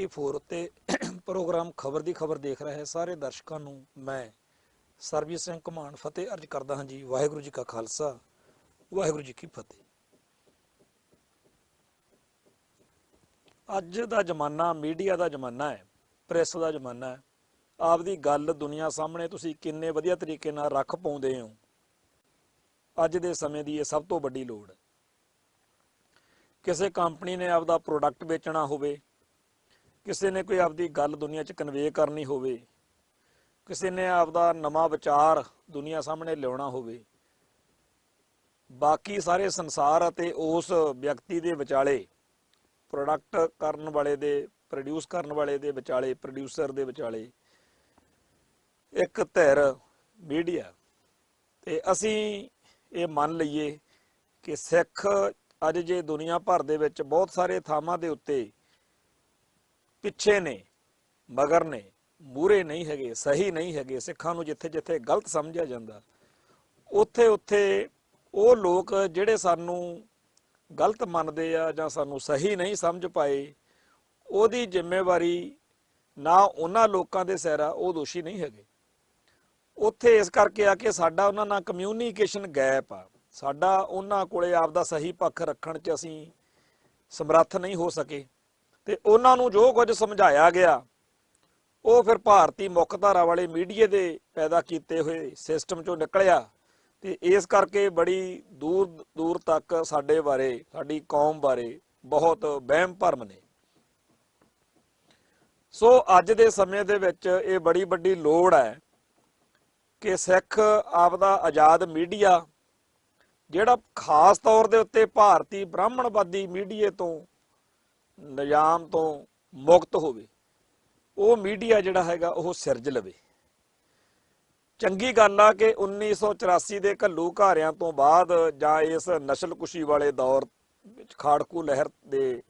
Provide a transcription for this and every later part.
84 ਉੱਤੇ ਪ੍ਰੋਗਰਾਮ ਖਬਰ ਦੀ ਖਬਰ ਦੇਖ ਰਹੇ ਸਾਰੇ ਦਰਸ਼ਕਾਂ ਨੂੰ ਮੈਂ ਸਰਬਜੀਤ ਸਿੰਘ ਘਮਾਣ ਫਤਿਹ ਅਰਜ ਕਰਦਾ ਹਾਂ ਜੀ। ਵਾਹਿਗੁਰੂ ਜੀ ਕਾ ਖਾਲਸਾ, ਵਾਹਿਗੁਰੂ ਜੀ ਕੀ ਫਤਿਹ। ਅੱਜ ਦਾ ਜ਼ਮਾਨਾ ਮੀਡੀਆ ਦਾ ਜ਼ਮਾਨਾ ਹੈ, ਪ੍ਰੈਸ ਦਾ ਜ਼ਮਾਨਾ ਹੈ। ਆਪਦੀ ਗੱਲ ਦੁਨੀਆ ਸਾਹਮਣੇ ਤੁਸੀਂ ਕਿੰਨੇ ਵਧੀਆ ਤਰੀਕੇ ਨਾਲ ਰੱਖ ਪਾਉਂਦੇ ਹੋ, ਅੱਜ ਦੇ ਸਮੇਂ ਦੀ ਇਹ ਸਭ ਤੋਂ ਵੱਡੀ ਲੋੜ ਹੈ। ਕਿਸੇ ਕੰਪਨੀ ਨੇ ਆਪਦਾ ਪ੍ਰੋਡਕਟ ਵੇਚਣਾ ਹੋਵੇ, ਕਿਸੇ ਨੇ ਕੋਈ ਆਪਦੀ ਗੱਲ ਦੁਨੀਆ 'ਚ ਕਨਵੇ ਕਰਨੀ ਹੋਵੇ, ਕਿਸੇ ਨੇ ਆਪਦਾ ਨਵਾਂ ਵਿਚਾਰ ਦੁਨੀਆ ਸਾਹਮਣੇ ਲਿਆਉਣਾ ਹੋਵੇ, ਬਾਕੀ ਸਾਰੇ ਸੰਸਾਰ ਅਤੇ ਉਸ ਵਿਅਕਤੀ ਦੇ ਵਿਚਾਲੇ, ਪ੍ਰੋਡਕਟ ਕਰਨ ਵਾਲੇ ਦੇ, ਪ੍ਰੋਡਿਊਸ ਕਰਨ ਵਾਲੇ ਦੇ ਵਿਚਾਲੇ, ਪ੍ਰੋਡਿਊਸਰ ਦੇ ਵਿਚਾਲੇ ਇੱਕ ਧਿਰ ਮੀਡੀਆ। ਤੇ ਅਸੀਂ ਇਹ ਮੰਨ ਲਈਏ ਕਿ ਸਿੱਖ ਅੱਜ ਜੇ ਦੁਨੀਆ ਭਰ ਦੇ ਵਿੱਚ ਬਹੁਤ ਸਾਰੇ ਥਾਵਾਂ ਦੇ ਉੱਤੇ ਪਿੱਛੇ ਨੇ, ਮਗਰ ਨੇ, ਮੂਹਰੇ ਨਹੀਂ ਹੈਗੇ, ਸਹੀ ਨਹੀਂ ਹੈਗੇ, ਸਿੱਖਾਂ ਨੂੰ ਜਿੱਥੇ ਜਿੱਥੇ ਗਲਤ ਸਮਝਿਆ ਜਾਂਦਾ ਉੱਥੇ ਉੱਥੇ ਉਹ ਲੋਕ ਜਿਹੜੇ ਸਾਨੂੰ ਗਲਤ ਮੰਨਦੇ ਆ ਜਾਂ ਸਾਨੂੰ ਸਹੀ ਨਹੀਂ ਸਮਝ ਪਾਏ, ਉਹਦੀ ਜ਼ਿੰਮੇਵਾਰੀ ਨਾ ਉਹਨਾਂ ਲੋਕਾਂ ਦੇ ਸਿਰ ਆ, ਉਹ ਦੋਸ਼ੀ ਨਹੀਂ ਹੈਗੇ। ਉੱਥੇ ਇਸ ਕਰਕੇ ਆ ਕਿ ਸਾਡਾ ਉਹਨਾਂ ਨਾਲ ਕਮਿਊਨੀਕੇਸ਼ਨ ਗੈਪ ਆ, ਸਾਡਾ ਉਹਨਾਂ ਕੋਲੇ ਆਪਦਾ ਸਹੀ ਪੱਖ ਰੱਖਣ 'ਚ ਅਸੀਂ ਸਮਰੱਥ ਨਹੀਂ ਹੋ ਸਕੇ। ਤੇ ਉਹਨਾਂ ਨੂੰ ਜੋ ਕੁਝ ਸਮਝਾਇਆ ਗਿਆ ਉਹ ਫਿਰ ਭਾਰਤੀ ਮੁੱਖ ਧਾਰਾ ਵਾਲੇ ਮੀਡੀਆ ਦੇ ਪੈਦਾ ਕੀਤੇ ਹੋਏ ਸਿਸਟਮ 'ਚੋਂ ਨਿਕਲਿਆ। ਤੇ ਇਸ ਕਰਕੇ ਬੜੀ ਦੂਰ ਦੂਰ ਤੱਕ ਸਾਡੇ ਬਾਰੇ, ਸਾਡੀ ਕੌਮ ਬਾਰੇ ਬਹੁਤ ਵਹਿਮ ਭਰਮ ਨੇ। ਸੋ ਅੱਜ ਦੇ ਸਮੇਂ ਦੇ ਵਿੱਚ ਇਹ ਬੜੀ ਵੱਡੀ ਲੋੜ ਹੈ ਕਿ ਸਿੱਖ ਆਪਦਾ ਆਜ਼ਾਦ ਮੀਡੀਆ, ਜਿਹੜਾ ਖਾਸ ਤੌਰ ਦੇ ਉੱਤੇ ਭਾਰਤੀ ਬ੍ਰਾਹਮਣਵਾਦੀ ਮੀਡੀਏ ਤੋਂ, ਨਿਜ਼ਾਮ ਤੋਂ ਮੁਕਤ ਹੋਵੇ, ਉਹ ਮੀਡੀਆ ਜਿਹੜਾ ਹੈਗਾ ਉਹ ਸਿਰਜ ਲਵੇ। ਚੰਗੀ ਗੱਲ ਆ ਕਿ 1984 ਦੇ ਘੱਲੂ ਘਾਰਿਆਂ ਤੋਂ ਬਾਅਦ ਜਾਂ ਇਸ ਨਸਲਕੁਸ਼ੀ ਵਾਲੇ ਦੌਰ ਵਿੱਚ, ਖਾੜਕੂ ਲਹਿਰ ਦੇ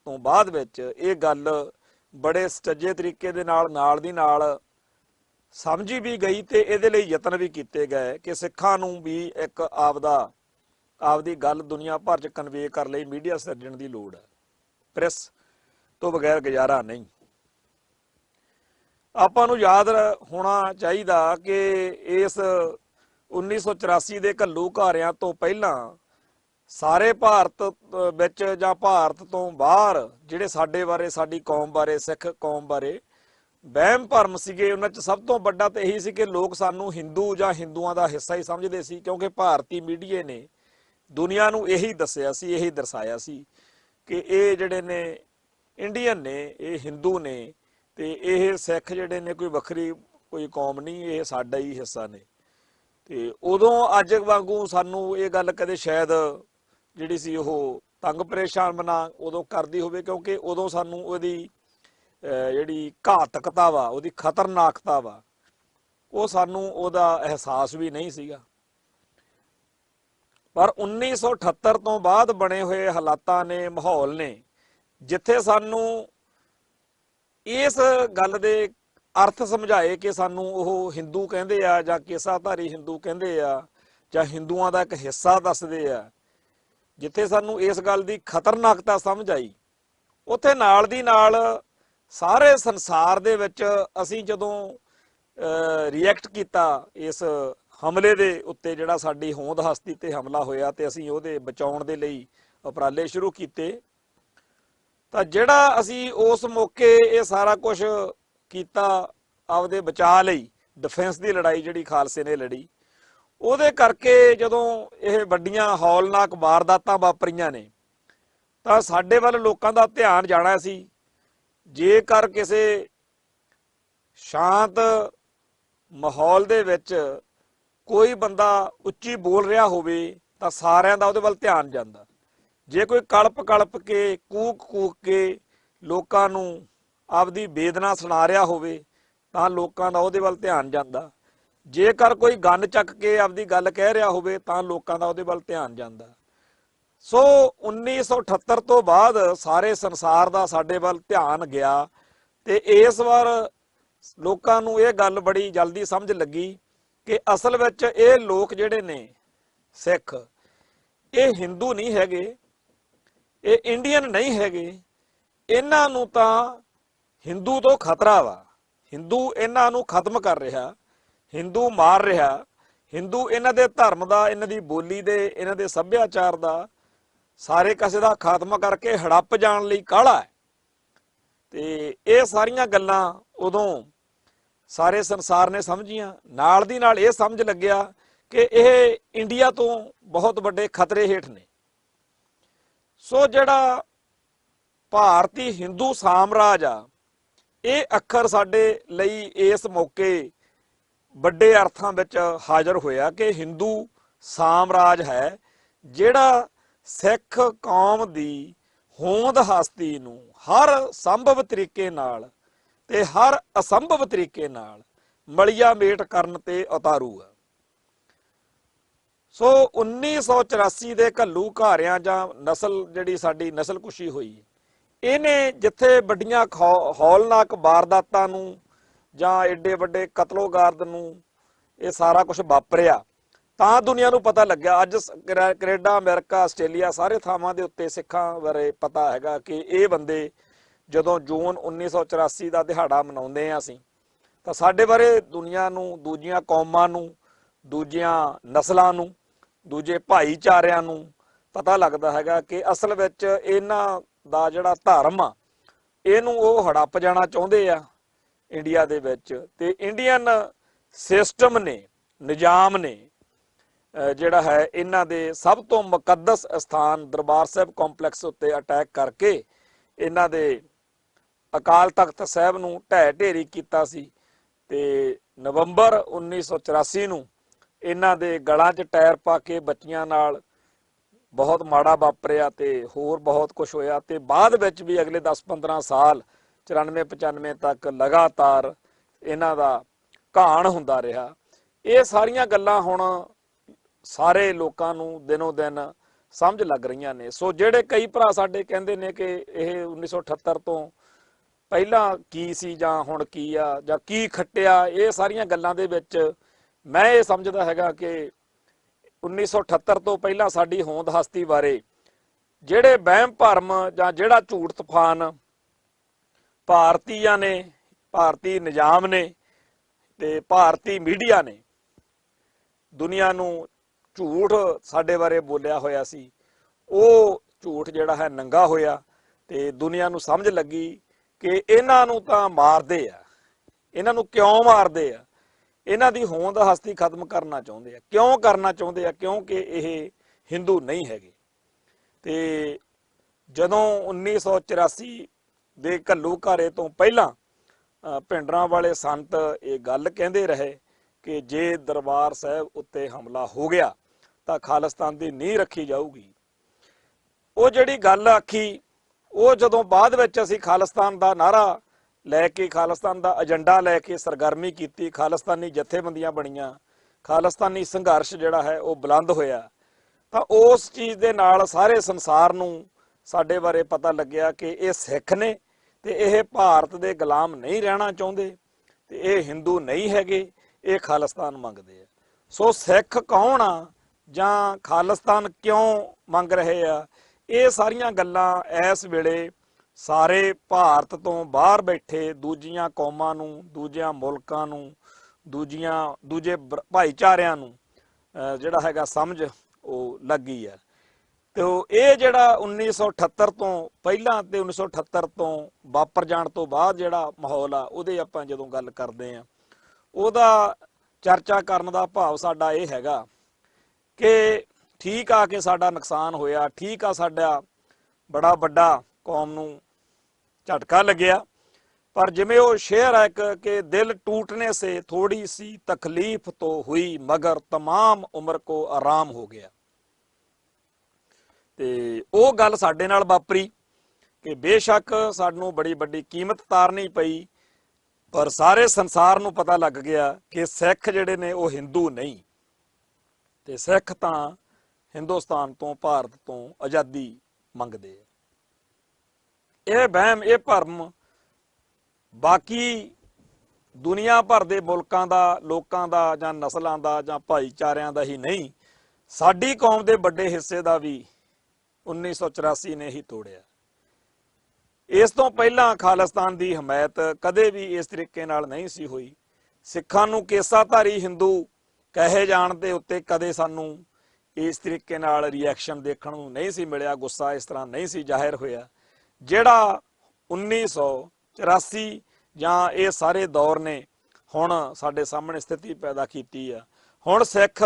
ਤੋਂ ਬਾਅਦ ਵਿੱਚ ਇਹ ਗੱਲ ਬੜੇ ਸੁਚੱਜੇ ਤਰੀਕੇ ਦੇ ਨਾਲ ਦੀ ਨਾਲ ਸਮਝੀ ਵੀ ਗਈ ਤੇ ਇਹਦੇ ਲਈ ਯਤਨ ਵੀ ਕੀਤੇ ਗਏ ਕਿ ਸਿੱਖਾਂ ਨੂੰ ਵੀ ਇੱਕ ਆਪਦੀ ਗੱਲ ਦੁਨੀਆ ਭਰ 'ਚ ਕਨਵੇ ਕਰਨ ਲਈ ਮੀਡੀਆ ਸਿਰਜਣ ਦੀ ਲੋੜ ਹੈ। ਪ੍ਰੈਸ ਤੋਂ ਬਗੈਰ ਗੁਜ਼ਾਰਾ ਨਹੀਂ। ਆਪਾਂ ਨੂੰ ਯਾਦ ਹੋਣਾ ਚਾਹੀਦਾ ਕਿ ਇਸ 1984 ਦੇ ਘੱਲੂ ਘਾਰਿਆਂ ਤੋਂ ਪਹਿਲਾਂ ਸਾਰੇ ਭਾਰਤ ਵਿੱਚ ਜਾਂ ਭਾਰਤ ਤੋਂ ਬਾਹਰ ਜਿਹੜੇ ਸਾਡੇ ਬਾਰੇ, ਸਾਡੀ ਕੌਮ ਬਾਰੇ, ਸਿੱਖ ਕੌਮ ਬਾਰੇ ਵਹਿਮ ਭਰਮ ਸੀਗੇ, ਉਹਨਾਂ 'ਚ ਸਭ ਤੋਂ ਵੱਡਾ ਤਾਂ ਇਹੀ ਸੀ ਕਿ ਲੋਕ ਸਾਨੂੰ ਹਿੰਦੂ ਜਾਂ ਹਿੰਦੂਆਂ ਦਾ ਹਿੱਸਾ ਹੀ ਸਮਝਦੇ ਸੀ, ਕਿਉਂਕਿ ਭਾਰਤੀ ਮੀਡੀਏ ਨੇ ਦੁਨੀਆ ਨੂੰ ਇਹੀ ਦੱਸਿਆ ਸੀ, ਇਹੀ ਦਰਸਾਇਆ ਸੀ ਕਿ ਇਹ ਜਿਹੜੇ ਨੇ ਇੰਡੀਅਨ ਨੇ, ਇਹ ਹਿੰਦੂ ਨੇ, ਤੇ ਇਹ ਸਿੱਖ ਜਿਹੜੇ ਨੇ ਕੋਈ ਵੱਖਰੀ ਕੋਈ ਕੌਮ ਨਹੀਂ, ਇਹ ਸਾਡਾ ਹੀ ਹਿੱਸਾ ਨੇ। ਤੇ ਉਦੋਂ ਅੱਜ ਵਾਂਗੂ ਸਾਨੂੰ ਇਹ ਗੱਲ ਕਦੇ ਸ਼ਾਇਦ ਜਿਹੜੀ ਸੀ ਉਹ ਤੰਗ ਪਰੇਸ਼ਾਨ ਬਣਾ ਉਦੋਂ ਕਰਦੀ ਹੋਵੇ, ਕਿਉਂਕਿ ਉਦੋਂ ਸਾਨੂੰ ਉਹਦੀ ਜਿਹੜੀ ਘਾਤਕਤਾ ਵਾ, ਉਹਦੀ ਖਤਰਨਾਕਤਾ ਵਾ, ਉਹ ਸਾਨੂੰ ਉਹਦਾ ਅਹਿਸਾਸ ਵੀ ਨਹੀਂ ਸੀਗਾ। ਪਰ 1978 ਤੋਂ ਬਾਅਦ ਬਣੇ ਹੋਏ ਹਾਲਾਤਾਂ ਨੇ, ਮਾਹੌਲ ਨੇ, ਜਿੱਥੇ ਸਾਨੂੰ ਇਸ ਗੱਲ ਦੇ ਅਰਥ ਸਮਝਾਏ ਕਿ ਸਾਨੂੰ ਉਹ ਹਿੰਦੂ ਕਹਿੰਦੇ ਆ ਜਾਂ ਕੇਸਾਧਾਰੀ ਹਿੰਦੂ ਕਹਿੰਦੇ ਆ ਜਾਂ ਹਿੰਦੂਆਂ ਦਾ ਇੱਕ ਹਿੱਸਾ ਦੱਸਦੇ ਆ, ਜਿੱਥੇ ਸਾਨੂੰ ਇਸ ਗੱਲ ਦੀ ਖਤਰਨਾਕਤਾ ਸਮਝ ਆਈ, ਉੱਥੇ ਨਾਲ ਦੀ ਨਾਲ ਸਾਰੇ ਸੰਸਾਰ ਦੇ ਵਿੱਚ ਅਸੀਂ ਜਦੋਂ ਰਿਐਕਟ ਕੀਤਾ ਇਸ ਹਮਲੇ ਦੇ ਉੱਤੇ, ਜਿਹੜਾ ਸਾਡੀ ਹੋਂਦ ਹਸਤੀ ਤੇ ਹਮਲਾ ਹੋਇਆ, ਤੇ ਅਸੀਂ ਉਹਦੇ ਬਚਾਉਣ ਦੇ ਲਈ ਉਪਰਾਲੇ ਸ਼ੁਰੂ ਕੀਤੇ, ਤਾਂ ਜਿਹੜਾ ਅਸੀਂ ਉਸ ਮੌਕੇ ਇਹ ਸਾਰਾ ਕੁਝ ਕੀਤਾ ਆਪਦੇ ਬਚਾਅ ਲਈ, ਡਿਫੈਂਸ ਦੀ ਲੜਾਈ ਜਿਹੜੀ ਖਾਲਸੇ ਨੇ ਲੜੀ, ਉਹਦੇ ਕਰਕੇ ਜਦੋਂ ਇਹ ਵੱਡੀਆਂ ਹੌਲਨਾਕ ਵਾਰਦਾਤਾਂ ਵਾਪਰੀਆਂ ਨੇ ਤਾਂ ਸਾਡੇ ਵੱਲ ਲੋਕਾਂ ਦਾ ਧਿਆਨ ਜਾਣਾ ਸੀ। ਜੇਕਰ ਕਿਸੇ ਸ਼ਾਂਤ ਮਾਹੌਲ ਦੇ ਵਿੱਚ ਕੋਈ ਬੰਦਾ ਉੱਚੀ ਬੋਲ ਰਿਹਾ ਹੋਵੇ ਤਾਂ ਸਾਰਿਆਂ ਦਾ ਉਹਦੇ ਵੱਲ ਧਿਆਨ ਜਾਂਦਾ। ਜੇ ਕੋਈ ਕਲਪ ਕੇ, ਕੂਕ ਕੇ ਲੋਕਾਂ ਨੂੰ ਆਪਦੀ ਵੇਦਨਾ ਸੁਣਾ ਰਿਹਾ ਹੋਵੇ ਤਾਂ ਲੋਕਾਂ ਦਾ ਉਹਦੇ ਵੱਲ ਧਿਆਨ ਜਾਂਦਾ। ਜੇਕਰ ਕੋਈ ਗੰਨ ਚੱਕ ਕੇ ਆਪਦੀ ਗੱਲ ਕਹਿ ਰਿਹਾ ਹੋਵੇ ਤਾਂ ਲੋਕਾਂ ਦਾ ਉਹਦੇ ਵੱਲ ਧਿਆਨ ਜਾਂਦਾ। ਸੋ 1978 ਤੋਂ ਬਾਅਦ ਸਾਰੇ ਸੰਸਾਰ ਦਾ ਸਾਡੇ ਵੱਲ ਧਿਆਨ ਗਿਆ ਤੇ ਇਸ ਵਾਰ ਲੋਕਾਂ ਨੂੰ ਇਹ ਗੱਲ ਬੜੀ ਜਲਦੀ ਸਮਝ ਲੱਗੀ ਕਿ ਅਸਲ ਵਿੱਚ ਇਹ ਲੋਕ ਜਿਹੜੇ ਨੇ ਸਿੱਖ, ਇਹ ਹਿੰਦੂ ਨਹੀਂ ਹੈਗੇ, ਇਹ ਇੰਡੀਅਨ ਨਹੀਂ ਹੈਗੇ, ਇਹਨਾਂ ਨੂੰ ਤਾਂ ਹਿੰਦੂ ਤੋਂ ਖਤਰਾ ਵਾ, ਹਿੰਦੂ ਇਹਨਾਂ ਨੂੰ ਖਤਮ ਕਰ ਰਿਹਾ, ਹਿੰਦੂ ਮਾਰ ਰਿਹਾ, ਹਿੰਦੂ ਇਹਨਾਂ ਦੇ ਧਰਮ ਦਾ, ਇਹਨਾਂ ਦੀ ਬੋਲੀ ਦੇ, ਇਹਨਾਂ ਦੇ ਸੱਭਿਆਚਾਰ ਦਾ, ਸਾਰੇ ਕਿਸੇ ਦਾ ਖਾਤਮਾ ਕਰਕੇ ਹੜੱਪ ਜਾਣ ਲਈ ਕਾਹਲਾ ਹੈ। ਤੇ ਇਹ ਸਾਰੀਆਂ ਗੱਲਾਂ ਉਦੋਂ ਸਾਰੇ ਸੰਸਾਰ ਨੇ ਸਮਝੀਆਂ। ਨਾਲ ਦੀ ਨਾਲ ਇਹ ਸਮਝ ਲੱਗਿਆ ਕਿ ਇਹ ਇੰਡੀਆ ਤੋਂ ਬਹੁਤ ਵੱਡੇ ਖਤਰੇ ਹੇਠ ਨੇ। ਸੋ ਜਿਹੜਾ ਭਾਰਤੀ ਹਿੰਦੂ ਸਾਮਰਾਜ ਆ, ਇਹ ਅੱਖਰ ਸਾਡੇ ਲਈ ਇਸ ਮੌਕੇ ਵੱਡੇ ਅਰਥਾਂ ਵਿੱਚ ਹਾਜ਼ਰ ਹੋਇਆ ਕਿ ਹਿੰਦੂ ਸਾਮਰਾਜ ਹੈ ਜਿਹੜਾ ਸਿੱਖ ਕੌਮ ਦੀ ਹੋਂਦ ਹਸਤੀ ਨੂੰ ਹਰ ਸੰਭਵ ਤਰੀਕੇ ਨਾਲ ਤੇ ਹਰ ਅਸੰਭਵ ਤਰੀਕੇ ਨਾਲ ਮਲੀਆ ਮੇਟ ਕਰਨ ਤੇ ਉਤਾਰੂ ਆ। ਸੋ 1984 ਦੇ ਘੱਲੂ ਘਾਰਿਆਂ ਜਾਂ ਨਸਲ ਜਿਹੜੀ ਸਾਡੀ ਨਸਲਕੁਸ਼ੀ ਹੋਈ, ਇਹਨੇ ਜਿੱਥੇ ਵੱਡੀਆਂ ਹੌਲਨਾਕ ਵਾਰਦਾਤਾਂ ਨੂੰ ਜਾਂ ਏਡੇ ਵੱਡੇ ਕਤਲੋਗਾਰਦ ਨੂੰ ਇਹ ਸਾਰਾ ਕੁਝ ਵਾਪਰਿਆ, ਤਾਂ ਦੁਨੀਆ ਨੂੰ ਪਤਾ ਲੱਗਿਆ। ਅੱਜ ਕੈਨੇਡਾ, ਅਮਰੀਕਾ, ਆਸਟ੍ਰੇਲੀਆ ਸਾਰੇ ਥਾਵਾਂ ਦੇ ਉੱਤੇ ਸਿੱਖਾਂ ਬਾਰੇ ਪਤਾ ਹੈਗਾ ਕਿ ਇਹ ਬੰਦੇ ਜਦੋਂ ਜੂਨ 1984 ਦਾ ਦਿਹਾੜਾ ਮਨਾਉਂਦੇ ਆ ਅਸੀਂ, ਤਾਂ ਸਾਡੇ ਬਾਰੇ ਦੁਨੀਆ ਨੂੰ, ਦੂਜੀਆਂ ਕੌਮਾਂ ਨੂੰ, ਦੂਜੀਆਂ ਨਸਲਾਂ ਨੂੰ, ਦੂਜੇ ਭਾਈਚਾਰਿਆਂ ਨੂੰ ਪਤਾ ਲੱਗਦਾ ਹੈਗਾ ਕਿ ਅਸਲ ਵਿੱਚ ਇਹਨਾਂ ਦਾ ਜਿਹੜਾ ਧਰਮ ਆ, ਇਹਨੂੰ ਉਹ ਹੜੱਪ ਜਾਣਾ ਚਾਹੁੰਦੇ ਆ ਇੰਡੀਆ ਦੇ ਵਿੱਚ। ਤੇ ਇੰਡੀਅਨ ਸਿਸਟਮ ਨੇ, ਨਿਜ਼ਾਮ ਨੇ ਜਿਹੜਾ ਹੈ ਇਹਨਾਂ ਦੇ ਸਭ ਤੋਂ ਮੁਕੱਦਸ ਸਥਾਨ ਦਰਬਾਰ ਸਾਹਿਬ ਕੰਪਲੈਕਸ ਉੱਤੇ ਅਟੈਕ ਕਰਕੇ ਇਹਨਾਂ ਦੇ ਅਕਾਲ ਤਖਤ ਸਾਹਿਬ ਨੂੰ ਢਹਿ ਢੇਰੀ ਕੀਤਾ ਸੀ। ਤੇ ਨਵੰਬਰ 1984 ਨੂੰ ਇਹਨਾਂ ਦੇ ਗਲਾਂ 'ਚ ਟਾਇਰ ਪਾ ਕੇ ਬੱਚੀਆਂ ਨਾਲ ਬਹੁਤ ਮਾੜਾ ਵਾਪਰਿਆ ਤੇ ਹੋਰ ਬਹੁਤ ਕੁਝ ਹੋਇਆ। ਤੇ ਬਾਅਦ ਵਿੱਚ ਵੀ ਅਗਲੇ 10-15 ਸਾਲ 94-95 ਤੱਕ ਲਗਾਤਾਰ ਇਹਨਾਂ ਦਾ ਘਾਣ ਹੁੰਦਾ ਰਿਹਾ। ਇਹ ਸਾਰੀਆਂ ਗੱਲਾਂ ਹੁਣ ਸਾਰੇ ਲੋਕਾਂ ਨੂੰ ਦਿਨੋਂ ਦਿਨ ਸਮਝ ਲੱਗ ਰਹੀਆਂ ਨੇ। ਸੋ ਜਿਹੜੇ ਕਈ ਭਰਾ ਸਾਡੇ ਕਹਿੰਦੇ ਨੇ ਕਿ ਇਹ 1978 ਤੋਂ ਪਹਿਲਾਂ ਕੀ ਸੀ ਜਾਂ ਹੁਣ ਕੀ ਆ ਜਾਂ ਕੀ ਖੱਟਿਆ, ਇਹ ਸਾਰੀਆਂ ਗੱਲਾਂ ਦੇ ਵਿੱਚ ਮੈਂ ਇਹ ਸਮਝਦਾ ਹੈਗਾ ਕਿ 1978 ਤੋਂ ਪਹਿਲਾਂ ਸਾਡੀ ਹੋਂਦ ਹਸਤੀ ਬਾਰੇ ਜਿਹੜੇ ਵਹਿਮ ਭਰਮ ਜਾਂ ਜਿਹੜਾ ਝੂਠ ਤੂਫਾਨ ਭਾਰਤੀਆਂ ਨੇ, ਭਾਰਤੀ ਨਿਜ਼ਾਮ ਨੇ ਤੇ ਭਾਰਤੀ ਮੀਡੀਆ ਨੇ ਦੁਨੀਆ ਨੂੰ ਝੂਠ ਸਾਡੇ ਬਾਰੇ ਬੋਲਿਆ ਹੋਇਆ ਸੀ, ਉਹ ਝੂਠ ਜਿਹੜਾ ਹੈ ਨੰਗਾ ਹੋਇਆ ਤੇ ਦੁਨੀਆ ਨੂੰ ਸਮਝ ਲੱਗੀ ਕਿ ਇਹਨਾਂ ਨੂੰ ਤਾਂ ਮਾਰਦੇ ਆ। ਇਹਨਾਂ ਨੂੰ ਕਿਉਂ ਮਾਰਦੇ ਆ? ਇਹਨਾਂ ਦੀ ਹੋਂਦ ਹਸਤੀ ਖਤਮ ਕਰਨਾ ਚਾਹੁੰਦੇ ਆ। ਕਿਉਂ ਕਰਨਾ ਚਾਹੁੰਦੇ ਆ? ਕਿਉਂਕਿ ਇਹ ਹਿੰਦੂ ਨਹੀਂ ਹੈਗੇ। ਤੇ ਜਦੋਂ 1984 ਦੇ ਘੱਲੂ ਘਾਰੇ ਤੋਂ ਪਹਿਲਾਂ ਭਿੰਡਰਾਂ ਵਾਲੇ ਸੰਤ ਇਹ ਗੱਲ ਕਹਿੰਦੇ ਰਹੇ ਕਿ ਜੇ ਦਰਬਾਰ ਸਾਹਿਬ ਉੱਤੇ ਹਮਲਾ ਹੋ ਗਿਆ ਤਾਂ ਖਾਲਿਸਤਾਨ ਦੀ ਨੀਂਹ ਰੱਖੀ ਜਾਊਗੀ। ਉਹ ਜਿਹੜੀ ਗੱਲ ਆਖੀ, ਉਹ ਜਦੋਂ ਬਾਅਦ ਵਿੱਚ ਅਸੀਂ ਖਾਲਿਸਤਾਨ ਦਾ ਨਾਅਰਾ ਲੈ ਕੇ, ਖਾਲਿਸਤਾਨ ਦਾ ਏਜੰਡਾ ਲੈ ਕੇ ਸਰਗਰਮੀ ਕੀਤੀ, ਖਾਲਿਸਤਾਨੀ ਜਥੇਬੰਦੀਆਂ ਬਣੀਆਂ, ਖਾਲਿਸਤਾਨੀ ਸੰਘਰਸ਼ ਜਿਹੜਾ ਹੈ ਉਹ ਬੁਲੰਦ ਹੋਇਆ, ਤਾਂ ਉਸ ਚੀਜ਼ ਦੇ ਨਾਲ ਸਾਰੇ ਸੰਸਾਰ ਨੂੰ ਸਾਡੇ ਬਾਰੇ ਪਤਾ ਲੱਗਿਆ ਕਿ ਇਹ ਸਿੱਖ ਨੇ ਤੇ ਇਹ ਭਾਰਤ ਦੇ ਗੁਲਾਮ ਨਹੀਂ ਰਹਿਣਾ ਚਾਹੁੰਦੇ ਤੇ ਇਹ ਹਿੰਦੂ ਨਹੀਂ ਹੈਗੇ, ਇਹ ਖਾਲਿਸਤਾਨ ਮੰਗਦੇ ਆ। ਸੋ ਸਿੱਖ ਕੌਣ ਆ ਜਾਂ ਖਾਲਿਸਤਾਨ ਕਿਉਂ ਮੰਗ ਰਹੇ ਆ, ਇਹ ਸਾਰੀਆਂ ਗੱਲਾਂ ਇਸ ਵੇਲੇ ਸਾਰੇ ਭਾਰਤ ਤੋਂ ਬਾਹਰ ਬੈਠੇ ਦੂਜੀਆਂ ਕੌਮਾਂ ਨੂੰ, ਦੂਜਿਆਂ ਮੁਲਕਾਂ ਨੂੰ, ਦੂਜੇ ਭਾਈਚਾਰਿਆਂ ਨੂੰ ਜਿਹੜਾ ਹੈਗਾ ਸਮਝ ਉਹ ਲੱਗੀ ਆ। ਤੇ ਇਹ ਜਿਹੜਾ 1978 ਤੋਂ ਪਹਿਲਾਂ ਤੇ 1978 ਤੋਂ ਵਾਪਰ ਜਾਣ ਤੋਂ ਬਾਅਦ ਜਿਹੜਾ ਮਾਹੌਲ ਆ, ਉਹਦੇ ਆਪਾਂ ਜਦੋਂ ਗੱਲ ਕਰਦੇ ਆ, ਉਹਦਾ ਚਰਚਾ ਕਰਨ ਦਾ ਭਾਵ ਸਾਡਾ ਇਹ ਹੈਗਾ ਕਿ ਠੀਕ ਆ ਕਿ ਸਾਡਾ ਨੁਕਸਾਨ ਹੋਇਆ, ਠੀਕ ਆ ਸਾਡਾ ਬੜਾ ਵੱਡਾ ਕੌਮ ਨੂੰ ਝਟਕਾ ਲੱਗਿਆ, पर जिमें वो शेर है कि दिल टूटने से थोड़ी सी तकलीफ तो हुई मगर तमाम उम्र को आराम हो गया। ते वो गल साडे नाल वापरी कि बेशक सानू बड़ी बड़ी कीमत तारनी पई, पर सारे संसार नू पता लग गया कि सिख जिहड़े ने वो हिंदू नहीं, ते सिख तां हिंदुस्तान तो भारत तो आज़ादी मंगदे। ये वहम ये भरम बाकी दुनिया भर के मुल्कां दा, लोकां दा जां नस्लां दा जां भाईचारिਆਂ ਦਾ ही नहीं, साडी कौम के बड़े हिस्से का भी 1984 ने ही तोड़िया। ਇਸ ਤੋਂ ਪਹਿਲਾਂ ਖਾਲਿਸਤਾਨ ਦੀ ਹਮਾਇਤ ਕਦੇ ਵੀ ਇਸ ਤਰੀਕੇ ਨਾਲ ਨਹੀਂ ਸੀ ਹੋਈ। ਸਿੱਖਾਂ ਨੂੰ ਕੇਸਾਧਾਰੀ ਹਿੰਦੂ ਕਹੇ ਜਾਣ ਦੇ ਉੱਤੇ ਕਦੇ ਸਾਨੂੰ ਇਸ ਤਰੀਕੇ ਨਾਲ ਰਿਐਕਸ਼ਨ ਦੇਖਣ ਨੂੰ ਨਹੀਂ ਸੀ ਮਿਲਿਆ, ਗੁੱਸਾ ਇਸ ਤਰ੍ਹਾਂ ਨਹੀਂ ਸੀ ਜ਼ਾਹਿਰ ਹੋਇਆ ਜਿਹੜਾ 1984 ਜਾਂ ਇਹ ਸਾਰੇ ਦੌਰ ਨੇ ਹੁਣ ਸਾਡੇ ਸਾਹਮਣੇ ਸਥਿਤੀ ਪੈਦਾ ਕੀਤੀ ਆ। ਹੁਣ ਸਿੱਖ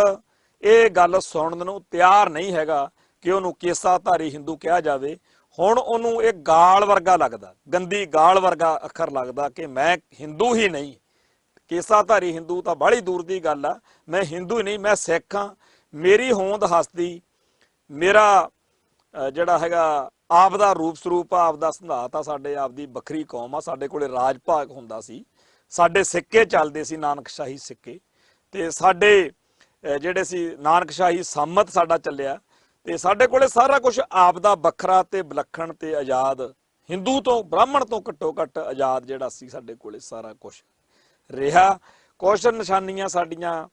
ਇਹ ਗੱਲ ਸੁਣਨ ਨੂੰ ਤਿਆਰ ਨਹੀਂ ਹੈਗਾ ਕਿ ਉਹਨੂੰ ਕੇਸਾਧਾਰੀ ਹਿੰਦੂ ਕਿਹਾ ਜਾਵੇ। ਹੁਣ ਉਹਨੂੰ ਇਹ ਗਾਲ ਵਰਗਾ ਲੱਗਦਾ, ਗੰਦੀ ਗਾਲ ਵਰਗਾ ਅੱਖਰ ਲੱਗਦਾ ਕਿ ਮੈਂ ਹਿੰਦੂ ਹੀ ਨਹੀਂ, ਕੇਸਾਧਾਰੀ ਹਿੰਦੂ ਤਾਂ ਬਾਹਲੀ ਦੂਰ ਦੀ ਗੱਲ ਆ, ਮੈਂ ਹਿੰਦੂ ਹੀ ਨਹੀਂ, ਮੈਂ ਸਿੱਖ ਹਾਂ। ਮੇਰੀ ਹੋਂਦ ਹਸਤੀ, ਮੇਰਾ ਜਿਹੜਾ ਹੈਗਾ ਆਪ ਦਾ ਰੂਪ ਸਰੂਪ ਆ, ਆਪ ਦਾ ਸਿਧਾਂਤ ਆ, ਸਾਡੇ ਆਪ ਦੀ ਵੱਖਰੀ ਕੌਮ ਆ, ਸਾਡੇ ਕੋਲੇ ਰਾਜ ਭਾਗ ਹੁੰਦਾ ਸੀ, ਸਾਡੇ ਸਿੱਕੇ ਚੱਲਦੇ ਸੀ ਨਾਨਕਸ਼ਾਹੀ ਸਿੱਕੇ, ਤੇ ਸਾਡੇ ਜਿਹੜੇ ਸੀ ਨਾਨਕਸ਼ਾਹੀ ਸਾਮਤ ਸਾਡਾ ਚੱਲਿਆ, ਤੇ ਸਾਡੇ ਕੋਲੇ ਸਾਰਾ ਕੁਝ ਆਪ ਦਾ ਵੱਖਰਾ ਤੇ ਵਿਲੱਖਣ ਤੇ ਆਜ਼ਾਦ, ਹਿੰਦੂ ਤੋਂ ਬ੍ਰਾਹਮਣ ਤੋਂ ਘੱਟੋ ਘੱਟ ਆਜ਼ਾਦ ਜਿਹੜਾ ਸੀ ਸਾਡੇ ਕੋਲੇ ਸਾਰਾ ਕੁਝ ਰਿਹਾ। ਕੁਛ ਨਿਸ਼ਾਨੀਆਂ ਸਾਡੀਆਂ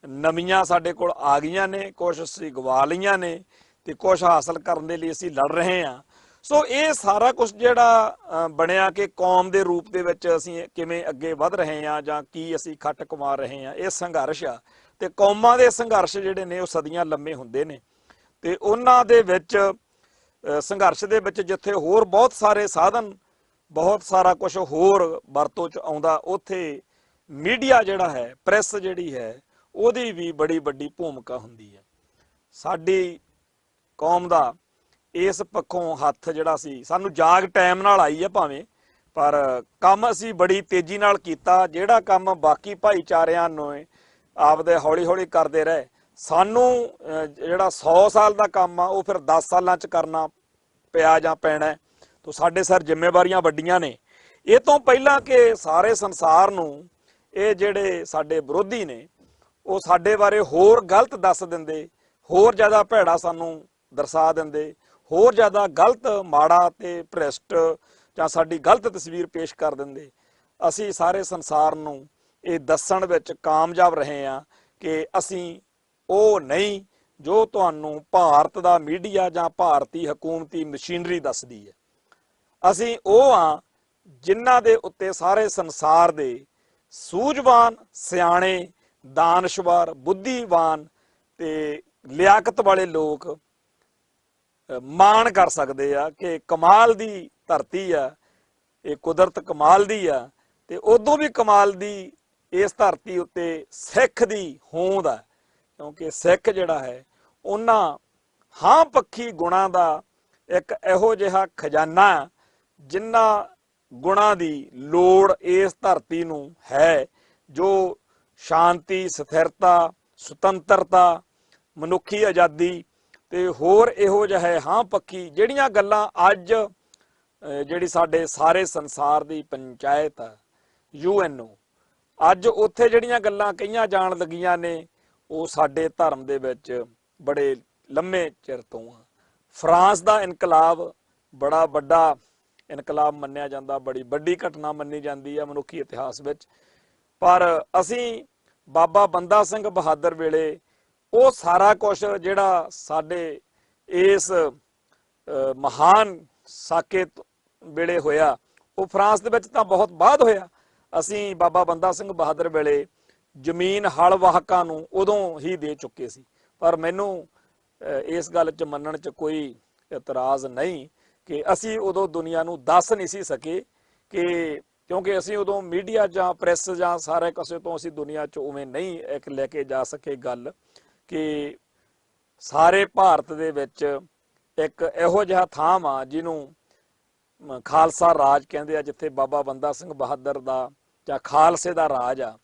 ਨਵੀਆਂ ਸਾਡੇ ਕੋਲ ਆ ਗਈਆਂ ਨੇ, ਕੁਛ ਅਸੀਂ ਗਵਾ ਲਈਆਂ ਨੇ ਤੇ ਕੁਛ ਹਾਸਲ ਕਰਨ ਦੇ ਲਈ ਅਸੀਂ ਲੜ ਰਹੇ ਹਾਂ। ਸੋ ਇਹ ਸਾਰਾ ਕੁਝ ਜਿਹੜਾ ਬਣਿਆ ਕਿ ਕੌਮ ਦੇ ਰੂਪ ਦੇ ਵਿੱਚ ਅਸੀਂ ਕਿਵੇਂ ਅੱਗੇ ਵਧ ਰਹੇ ਹਾਂ ਜਾਂ ਕੀ ਅਸੀਂ ਖੱਟ ਕਮਾ ਰਹੇ ਹਾਂ, ਇਹ ਸੰਘਰਸ਼ ਆ। ਤੇ ਕੌਮਾਂ ਦੇ ਸੰਘਰਸ਼ ਜਿਹੜੇ ਨੇ ਉਹ ਸਦੀਆਂ ਲੰਮੇ ਹੁੰਦੇ ਨੇ, ਤੇ ਉਹਨਾਂ ਦੇ ਵਿੱਚ ਸੰਘਰਸ਼ ਦੇ ਵਿੱਚ ਜਿੱਥੇ ਹੋਰ ਬਹੁਤ ਸਾਰੇ ਸਾਧਨ, ਬਹੁਤ ਸਾਰਾ ਕੁਝ ਹੋਰ ਵਰਤੋਂ ਚ ਆਉਂਦਾ, ਉੱਥੇ ਮੀਡੀਆ ਜਿਹੜਾ ਹੈ, ਪ੍ਰੈਸ ਜਿਹੜੀ ਹੈ, ਉਹਦੀ ਵੀ ਬੜੀ ਵੱਡੀ ਭੂਮਿਕਾ ਹੁੰਦੀ ਹੈ। ਸਾਡੀ ਕੌਮ ਦਾ ਇਸ ਪੱਖੋਂ ਹੱਥ ਜਿਹੜਾ ਸੀ, ਸਾਨੂੰ ਜਾਗ ਟਾਈਮ ਨਾਲ ਆਈ ਹੈ ਭਾਵੇਂ, ਪਰ ਕੰਮ ਅਸੀਂ ਬੜੀ ਤੇਜ਼ੀ ਨਾਲ ਕੀਤਾ। ਜਿਹੜਾ ਕੰਮ ਬਾਕੀ ਭਾਈਚਾਰਿਆਂ ਨੂੰ ਆਪਦੇ ਹੌਲੀ ਹੌਲੀ ਕਰਦੇ ਰਹੇ, ਸਾਨੂੰ ਜਿਹੜਾ 100 ਸਾਲ ਦਾ ਕੰਮ ਆ ਉਹ ਫਿਰ 10 ਸਾਲਾਂ 'ਚ ਕਰਨਾ ਪਿਆ ਜਾਂ ਪੈਣਾ। ਤਾਂ ਸਾਡੇ ਸਰ ਜ਼ਿੰਮੇਵਾਰੀਆਂ ਵੱਡੀਆਂ ਨੇ। ਇਹ ਤੋਂ ਪਹਿਲਾਂ ਕਿ ਸਾਰੇ ਸੰਸਾਰ ਨੂੰ ਇਹ ਜਿਹੜੇ ਸਾਡੇ ਵਿਰੋਧੀ ਨੇ ਉਹ ਸਾਡੇ ਬਾਰੇ ਹੋਰ ਗਲਤ ਦੱਸ ਦਿੰਦੇ, ਹੋਰ ਜ਼ਿਆਦਾ ਭੈੜਾ ਸਾਨੂੰ ਦਰਸਾ ਦਿੰਦੇ, ਹੋਰ ਜ਼ਿਆਦਾ ਗਲਤ, ਮਾੜਾ ਤੇ ਭ੍ਰਿਸ਼ਟ ਜਾਂ ਸਾਡੀ ਗਲਤ ਤਸਵੀਰ ਪੇਸ਼ ਕਰ ਦਿੰਦੇ, ਅਸੀਂ ਸਾਰੇ ਸੰਸਾਰ ਨੂੰ ਇਹ ਦੱਸਣ ਵਿੱਚ ਕਾਮਯਾਬ ਰਹੇ ਹਾਂ ਕਿ ਅਸੀਂ ਉਹ ਨਹੀਂ ਜੋ ਤੁਹਾਨੂੰ ਭਾਰਤ ਦਾ ਮੀਡੀਆ ਜਾਂ ਭਾਰਤੀ ਹਕੂਮਤੀ ਮਸ਼ੀਨਰੀ ਦੱਸਦੀ ਹੈ। ਅਸੀਂ ਉਹ ਹਾਂ ਜਿਨ੍ਹਾਂ ਦੇ ਉੱਤੇ ਸਾਰੇ ਸੰਸਾਰ ਦੇ ਸੂਝਵਾਨ, ਸਿਆਣੇ, ਦਾਨਸ਼ਵਰ, ਬੁੱਧੀਵਾਨ ਤੇ ਲਿਆਕਤ ਵਾਲੇ ਲੋਕ ਮਾਣ ਕਰ ਸਕਦੇ ਆ ਕਿ ਕਮਾਲ ਦੀ ਧਰਤੀ ਆ, ਇਹ ਕੁਦਰਤ ਕਮਾਲ ਦੀ ਆ, ਤੇ ਉਦੋਂ ਵੀ ਕਮਾਲ ਦੀ ਇਸ ਧਰਤੀ ਉੱਤੇ ਸਿੱਖ ਦੀ ਹੋਂਦ ਆ, ਕਿਉਂਕਿ ਸਿੱਖ ਜਿਹੜਾ ਹੈ ਉਹਨਾਂ ਹਾਂ ਪੱਖੀ ਗੁਣਾਂ ਦਾ ਇੱਕ ਇਹੋ ਜਿਹਾ ਖਜ਼ਾਨਾ, ਜਿਨ੍ਹਾਂ ਗੁਣਾਂ ਦੀ ਲੋੜ ਇਸ ਧਰਤੀ ਨੂੰ ਹੈ, ਜੋ ਸ਼ਾਂਤੀ, ਸਥਿਰਤਾ, ਸੁਤੰਤਰਤਾ, ਮਨੁੱਖੀ ਆਜ਼ਾਦੀ ਤੇ ਹੋਰ ਇਹੋ ਜਿਹਾ ਹਾਂ ਪੱਖੀ ਜਿਹੜੀਆਂ ਗੱਲਾਂ ਅੱਜ ਜਿਹੜੀ ਸਾਡੇ ਸਾਰੇ ਸੰਸਾਰ ਦੀ ਪੰਚਾਇਤ ਆ, UNO, ਅੱਜ ਉੱਥੇ ਜਿਹੜੀਆਂ ਗੱਲਾਂ ਕਹੀਆਂ ਜਾਣ ਲੱਗੀਆਂ ਨੇ ਉਹ ਸਾਡੇ ਧਰਮ ਦੇ ਵਿੱਚ ਬੜੇ ਲੰਮੇ ਚਿਰ ਤੋਂ ਆ। ਫਰਾਂਸ ਦਾ ਇਨਕਲਾਬ ਬੜਾ ਵੱਡਾ ਇਨਕਲਾਬ ਮੰਨਿਆ ਜਾਂਦਾ, ਬੜੀ ਵੱਡੀ ਘਟਨਾ ਮੰਨੀ ਜਾਂਦੀ ਆ ਮਨੁੱਖੀ ਇਤਿਹਾਸ ਵਿੱਚ, ਪਰ ਅਸੀਂ ਬਾਬਾ ਬੰਦਾ ਸਿੰਘ ਬਹਾਦਰ ਵੇਲੇ ਉਹ ਸਾਰਾ ਕੁਝ ਜਿਹੜਾ ਸਾਡੇ ਇਸ ਮਹਾਨ ਸਾਕੇ ਵੇਲੇ ਹੋਇਆ, ਉਹ ਫਰਾਂਸ ਦੇ ਵਿੱਚ ਤਾਂ ਬਹੁਤ ਬਾਅਦ ਹੋਇਆ। ਅਸੀਂ ਬਾਬਾ ਬੰਦਾ ਸਿੰਘ ਬਹਾਦਰ ਵੇਲੇ ਜ਼ਮੀਨ ਹਲ ਵਾਹਕਾਂ ਨੂੰ ਉਦੋਂ ਹੀ ਦੇ ਚੁੱਕੇ ਸੀ। ਪਰ ਮੈਨੂੰ ਇਸ ਗੱਲ 'ਚ ਮੰਨਣ 'ਚ ਕੋਈ ਇਤਰਾਜ਼ ਨਹੀਂ ਕਿ ਅਸੀਂ ਉਦੋਂ ਦੁਨੀਆ ਨੂੰ ਦੱਸ ਨਹੀਂ ਸੀ ਸਕੇ, ਕਿ ਕਿਉਂਕਿ ਅਸੀਂ ਉਦੋਂ ਮੀਡੀਆ ਜਾਂ ਪ੍ਰੈਸ ਜਾਂ ਸਾਰੇ ਕਿਸੇ ਤੋਂ ਅਸੀਂ ਦੁਨੀਆ 'ਚ ਉਵੇਂ ਨਹੀਂ ਇੱਕ ਲੈ ਕੇ ਜਾ ਸਕੇ ਗੱਲ ਕਿ ਸਾਰੇ ਭਾਰਤ ਦੇ ਵਿੱਚ ਇੱਕ ਇਹੋ ਜਿਹਾ ਥਾਂ ਆ ਜਿਹਨੂੰ ਖਾਲਸਾ ਰਾਜ ਕਹਿੰਦੇ ਆ, ਜਿੱਥੇ ਬਾਬਾ ਬੰਦਾ ਸਿੰਘ ਬਹਾਦਰ ਦਾ ਜਾਂ ਖਾਲਸੇ ਦਾ ਰਾਜ ਆ।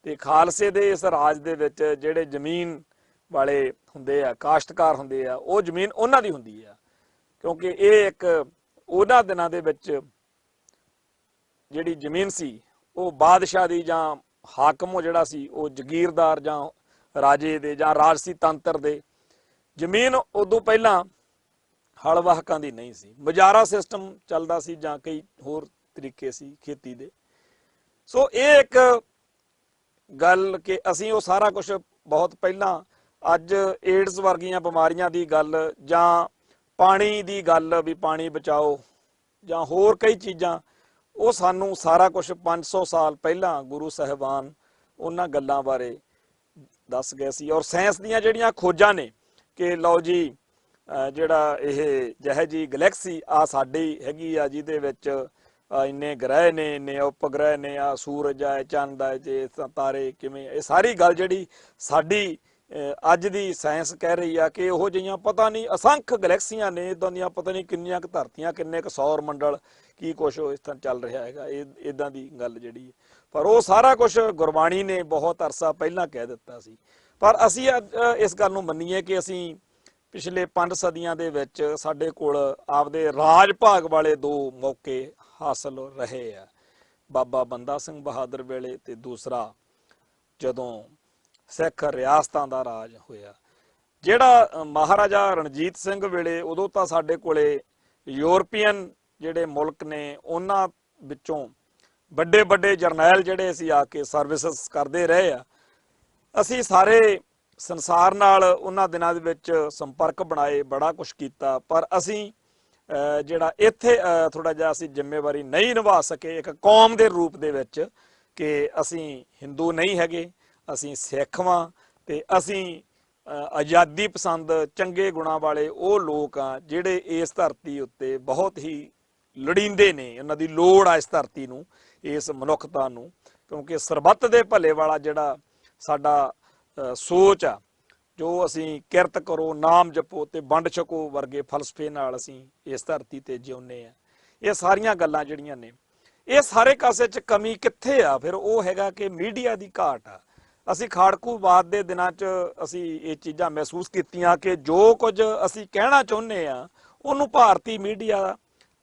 ਤੇ ਖਾਲਸੇ ਦੇ ਇਸ ਰਾਜ ਦੇ ਵਿੱਚ ਜਿਹੜੇ ਜ਼ਮੀਨ ਵਾਲੇ ਹੁੰਦੇ ਆ, ਕਾਸ਼ਤਕਾਰ ਹੁੰਦੇ ਆ, ਉਹ ਜ਼ਮੀਨ ਉਹਨਾਂ ਦੀ ਹੁੰਦੀ ਆ, ਕਿਉਂਕਿ ਇਹ ਇੱਕ ਉਹਨਾਂ ਦਿਨਾਂ ਦੇ ਵਿੱਚ ਜਿਹੜੀ ਜ਼ਮੀਨ ਸੀ ਉਹ ਬਾਦਸ਼ਾਹ ਦੀ ਜਾਂ ਹਾਕਮ ਜਿਹੜਾ ਸੀ ਉਹ ਜ਼ਗੀਰਦਾਰ ਜਾਂ ਰਾਜੇ ਦੇ ਜਾਂ ਰਾਜਸੀ ਤੰਤਰ ਦੇ। ਜ਼ਮੀਨ ਉਦੋਂ ਪਹਿਲਾਂ ਹਲ ਵਾਹਕਾਂ ਦੀ ਨਹੀਂ ਸੀ, ਮੁਜ਼ਾਰਾ ਸਿਸਟਮ ਚੱਲਦਾ ਸੀ ਜਾਂ ਕਈ ਹੋਰ ਤਰੀਕੇ ਸੀ ਖੇਤੀ ਦੇ। ਸੋ ਇਹ ਇੱਕ ਗੱਲ ਕਿ ਅਸੀਂ ਉਹ ਸਾਰਾ ਕੁਝ ਬਹੁਤ ਪਹਿਲਾਂ, ਅੱਜ ਏਡਸ ਵਰਗੀਆਂ ਬਿਮਾਰੀਆਂ ਦੀ ਗੱਲ ਜਾਂ ਪਾਣੀ ਦੀ ਗੱਲ ਵੀ ਪਾਣੀ ਬਚਾਓ ਜਾਂ ਹੋਰ ਕਈ ਚੀਜ਼ਾਂ, ਉਹ ਸਾਨੂੰ ਸਾਰਾ ਕੁਝ 500 ਸਾਲ ਪਹਿਲਾਂ ਗੁਰੂ ਸਾਹਿਬਾਨ ਉਹਨਾਂ ਗੱਲਾਂ ਬਾਰੇ ਦੱਸ ਗਏ ਸੀ। ਔਰ ਸਾਇੰਸ ਦੀਆਂ ਜਿਹੜੀਆਂ ਖੋਜਾਂ ਨੇ ਕਿ ਲਓ ਜੀ ਜਿਹੜਾ ਇਹ ਜਿਹੇ ਜੀ ਗਲੈਕਸੀ ਆ ਸਾਡੀ ਹੈਗੀ ਆ, ਜਿਹਦੇ ਵਿੱਚ ਇੰਨੇ ਗ੍ਰਹਿ ਨੇ, ਇੰਨੇ ਉਪਗ੍ਰਹਿ ਨੇ, ਆ ਸੂਰਜ ਆ, ਚੰਦ ਆ, ਜੇ ਤਾਰੇ ਕਿਵੇਂ, ਇਹ ਸਾਰੀ ਗੱਲ ਜਿਹੜੀ ਸਾਡੀ ਅੱਜ ਦੀ ਸਾਇੰਸ ਕਹਿ ਰਹੀ ਆ ਕਿ ਉਹੋ ਜਿਹੀਆਂ ਪਤਾ ਨਹੀਂ ਅਸੰਖ ਗਲੈਕਸੀਆਂ ਨੇ, ਇੱਦਾਂ ਦੀਆਂ ਪਤਾ ਨਹੀਂ ਕਿੰਨੀਆਂ ਕੁ ਧਰਤੀਆਂ, ਕਿੰਨੇ ਕੁ ਸੌਰ ਮੰਡਲ, ਕੀ ਕੁਛ ਇਸ ਤਰ੍ਹਾਂ ਚੱਲ ਰਿਹਾ ਹੈਗਾ, ਇਹ ਇੱਦਾਂ ਦੀ ਗੱਲ ਜਿਹੜੀ। ਪਰ ਉਹ ਸਾਰਾ ਕੁਝ ਗੁਰਬਾਣੀ ਨੇ ਬਹੁਤ ਅਰਸਾ ਪਹਿਲਾਂ ਕਹਿ ਦਿੱਤਾ ਸੀ। ਪਰ ਅਸੀਂ ਇਸ ਗੱਲ ਨੂੰ ਮੰਨੀਏ ਕਿ ਅਸੀਂ ਪਿਛਲੇ 5 ਸਦੀਆਂ ਦੇ ਵਿੱਚ ਸਾਡੇ ਕੋਲ ਆਪਦੇ ਰਾਜ ਭਾਗ ਵਾਲੇ 2 ਮੌਕੇ ਹਾਸਲ ਰਹੇ ਆ, ਬਾਬਾ ਬੰਦਾ ਸਿੰਘ ਬਹਾਦਰ ਵੇਲੇ ਤੇ ਦੂਸਰਾ ਜਦੋਂ ਸਿੱਖ ਰਿਆਸਤਾਂ ਦਾ ਰਾਜ ਹੋਇਆ। ਜਿਹੜਾ ਮਹਾਰਾਜਾ ਰਣਜੀਤ ਸਿੰਘ ਵੇਲੇ, ਉਦੋਂ ਤਾਂ ਸਾਡੇ ਕੋਲੇ ਯੂਰਪੀਅਨ ਜਿਹੜੇ ਮੁਲਕ ਨੇ ਉਹਨਾਂ ਵਿੱਚੋਂ ਵੱਡੇ ਵੱਡੇ ਜਰਨੈਲ ਜਿਹੜੇ ਅਸੀਂ ਆ ਕੇ ਸਰਵਿਸਿਸ ਕਰਦੇ ਰਹੇ ਆ। ਅਸੀਂ ਸਾਰੇ ਸੰਸਾਰ ਨਾਲ ਉਹਨਾਂ ਦਿਨਾਂ ਦੇ ਵਿੱਚ ਸੰਪਰਕ ਬਣਾਏ, ਬੜਾ ਕੁਛ ਕੀਤਾ, ਪਰ ਅਸੀਂ ਜਿਹੜਾ ਇੱਥੇ ਥੋੜਾ ਜਿਹਾ ਅਸੀਂ ਜ਼ਿੰਮੇਵਾਰੀ ਨਹੀਂ ਨਿਭਾ ਸਕੇ ਇੱਕ ਕੌਮ ਦੇ ਰੂਪ ਦੇ ਵਿੱਚ, ਕਿ ਅਸੀਂ ਹਿੰਦੂ ਨਹੀਂ ਹੈਗੇ, ਅਸੀਂ ਸਿੱਖ ਵਾਂ ਤੇ ਅਸੀਂ ਆਜ਼ਾਦੀ ਪਸੰਦ ਚੰਗੇ ਗੁਣਾਂ ਵਾਲੇ ਉਹ ਲੋਕ ਆ ਜਿਹੜੇ ਇਸ ਧਰਤੀ ਉੱਤੇ ਬਹੁਤ ਹੀ ਲੋੜੀਂਦੇ ਨੇ, ਉਹਨਾਂ ਦੀ ਲੋੜ ਆ ਇਸ ਧਰਤੀ ਨੂੰ, ਇਸ ਮਨੁੱਖਤਾ ਨੂੰ, ਕਿਉਂਕਿ ਸਰਬੱਤ ਦੇ ਭਲੇ ਵਾਲਾ ਜਿਹੜਾ ਸਾਡਾ ਸੋਚ ਆ, ਜੋ ਅਸੀਂ ਕਿਰਤ ਕਰੋ, ਨਾਮ ਜਪੋ ਤੇ ਵੰਡ ਛਕੋ ਵਰਗੇ ਫਲਸਫੇ ਨਾਲ ਅਸੀਂ ਇਸ ਧਰਤੀ ਤੇ ਜਿਉਂਦੇ ਆ। ਇਹ ਸਾਰੀਆਂ ਗੱਲਾਂ ਜਿਹੜੀਆਂ ਨੇ, ਇਹ ਸਾਰੇ ਕਾਸੇ 'ਚ ਕਮੀ ਕਿੱਥੇ ਆ? ਫਿਰ ਉਹ ਹੈਗਾ ਕਿ ਮੀਡੀਆ ਦੀ ਘਾਟ ਆ। ਅਸੀਂ ਖਾੜਕੂਵਾਦ ਦੇ ਦਿਨਾਂ 'ਚ ਅਸੀਂ ਇਹ ਚੀਜ਼ਾਂ ਮਹਿਸੂਸ ਕੀਤੀਆਂ ਕਿ ਜੋ ਕੁਝ ਅਸੀਂ ਕਹਿਣਾ ਚਾਹੁੰਦੇ ਆ ਉਹਨੂੰ ਭਾਰਤੀ ਮੀਡੀਆ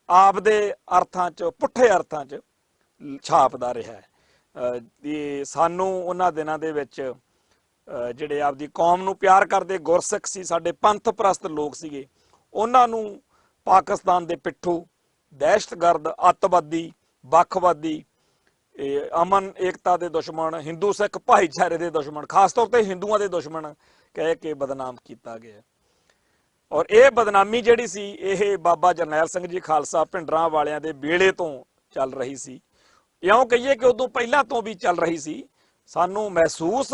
ਆਪਦੇ ਅਰਥਾਂ 'ਚ, ਪੁੱਠੇ ਅਰਥਾਂ 'ਚ ਛਾਪਦਾ ਰਿਹਾ ਹੈ। ਸਾਨੂੰ ਉਹਨਾਂ ਦਿਨਾਂ ਦੇ ਵਿੱਚ ਜਿਹੜੇ ਆਪਦੀ ਕੌਮ ਨੂੰ ਪਿਆਰ ਕਰਦੇ ਗੁਰਸਿੱਖ ਸੀ, ਸਾਡੇ ਪੰਥ ਪ੍ਰਸਤ ਲੋਕ ਸੀਗੇ, ਉਹਨਾਂ ਨੂੰ ਪਾਕਿਸਤਾਨ ਦੇ ਪਿੱਠੂ, ਦਹਿਸ਼ਤਗਰਦ, ਅੱਤਵਾਦੀ, ਵੱਖਵਾਦੀ, ਅਮਨ ਏਕਤਾ ਦੇ ਦੁਸ਼ਮਣ, ਹਿੰਦੂ ਸਿੱਖ ਭਾਈਚਾਰੇ ਦੇ ਦੁਸ਼ਮਣ, ਖਾਸ ਤੌਰ ਤੇ ਹਿੰਦੂਆਂ ਦੇ ਦੁਸ਼ਮਣ ਕਹਿ ਕੇ ਬਦਨਾਮ ਕੀਤਾ ਗਿਆ। ਔਰ ਇਹ ਬਦਨਾਮੀ ਜਿਹੜੀ ਸੀ ਇਹ ਬਾਬਾ ਜਰਨੈਲ ਸਿੰਘ ਜੀ ਖਾਲਸਾ ਭਿੰਡਰਾਂ ਵਾਲਿਆਂ ਦੇ ਵੇਲੇ ਤੋਂ ਚੱਲ ਰਹੀ ਸੀ, ਇਉਂ ਕਹੀਏ ਕਿ ਉਦੋਂ ਪਹਿਲਾਂ ਤੋਂ ਵੀ ਚੱਲ ਰਹੀ ਸੀ। ਸਾਨੂੰ ਮਹਿਸੂਸ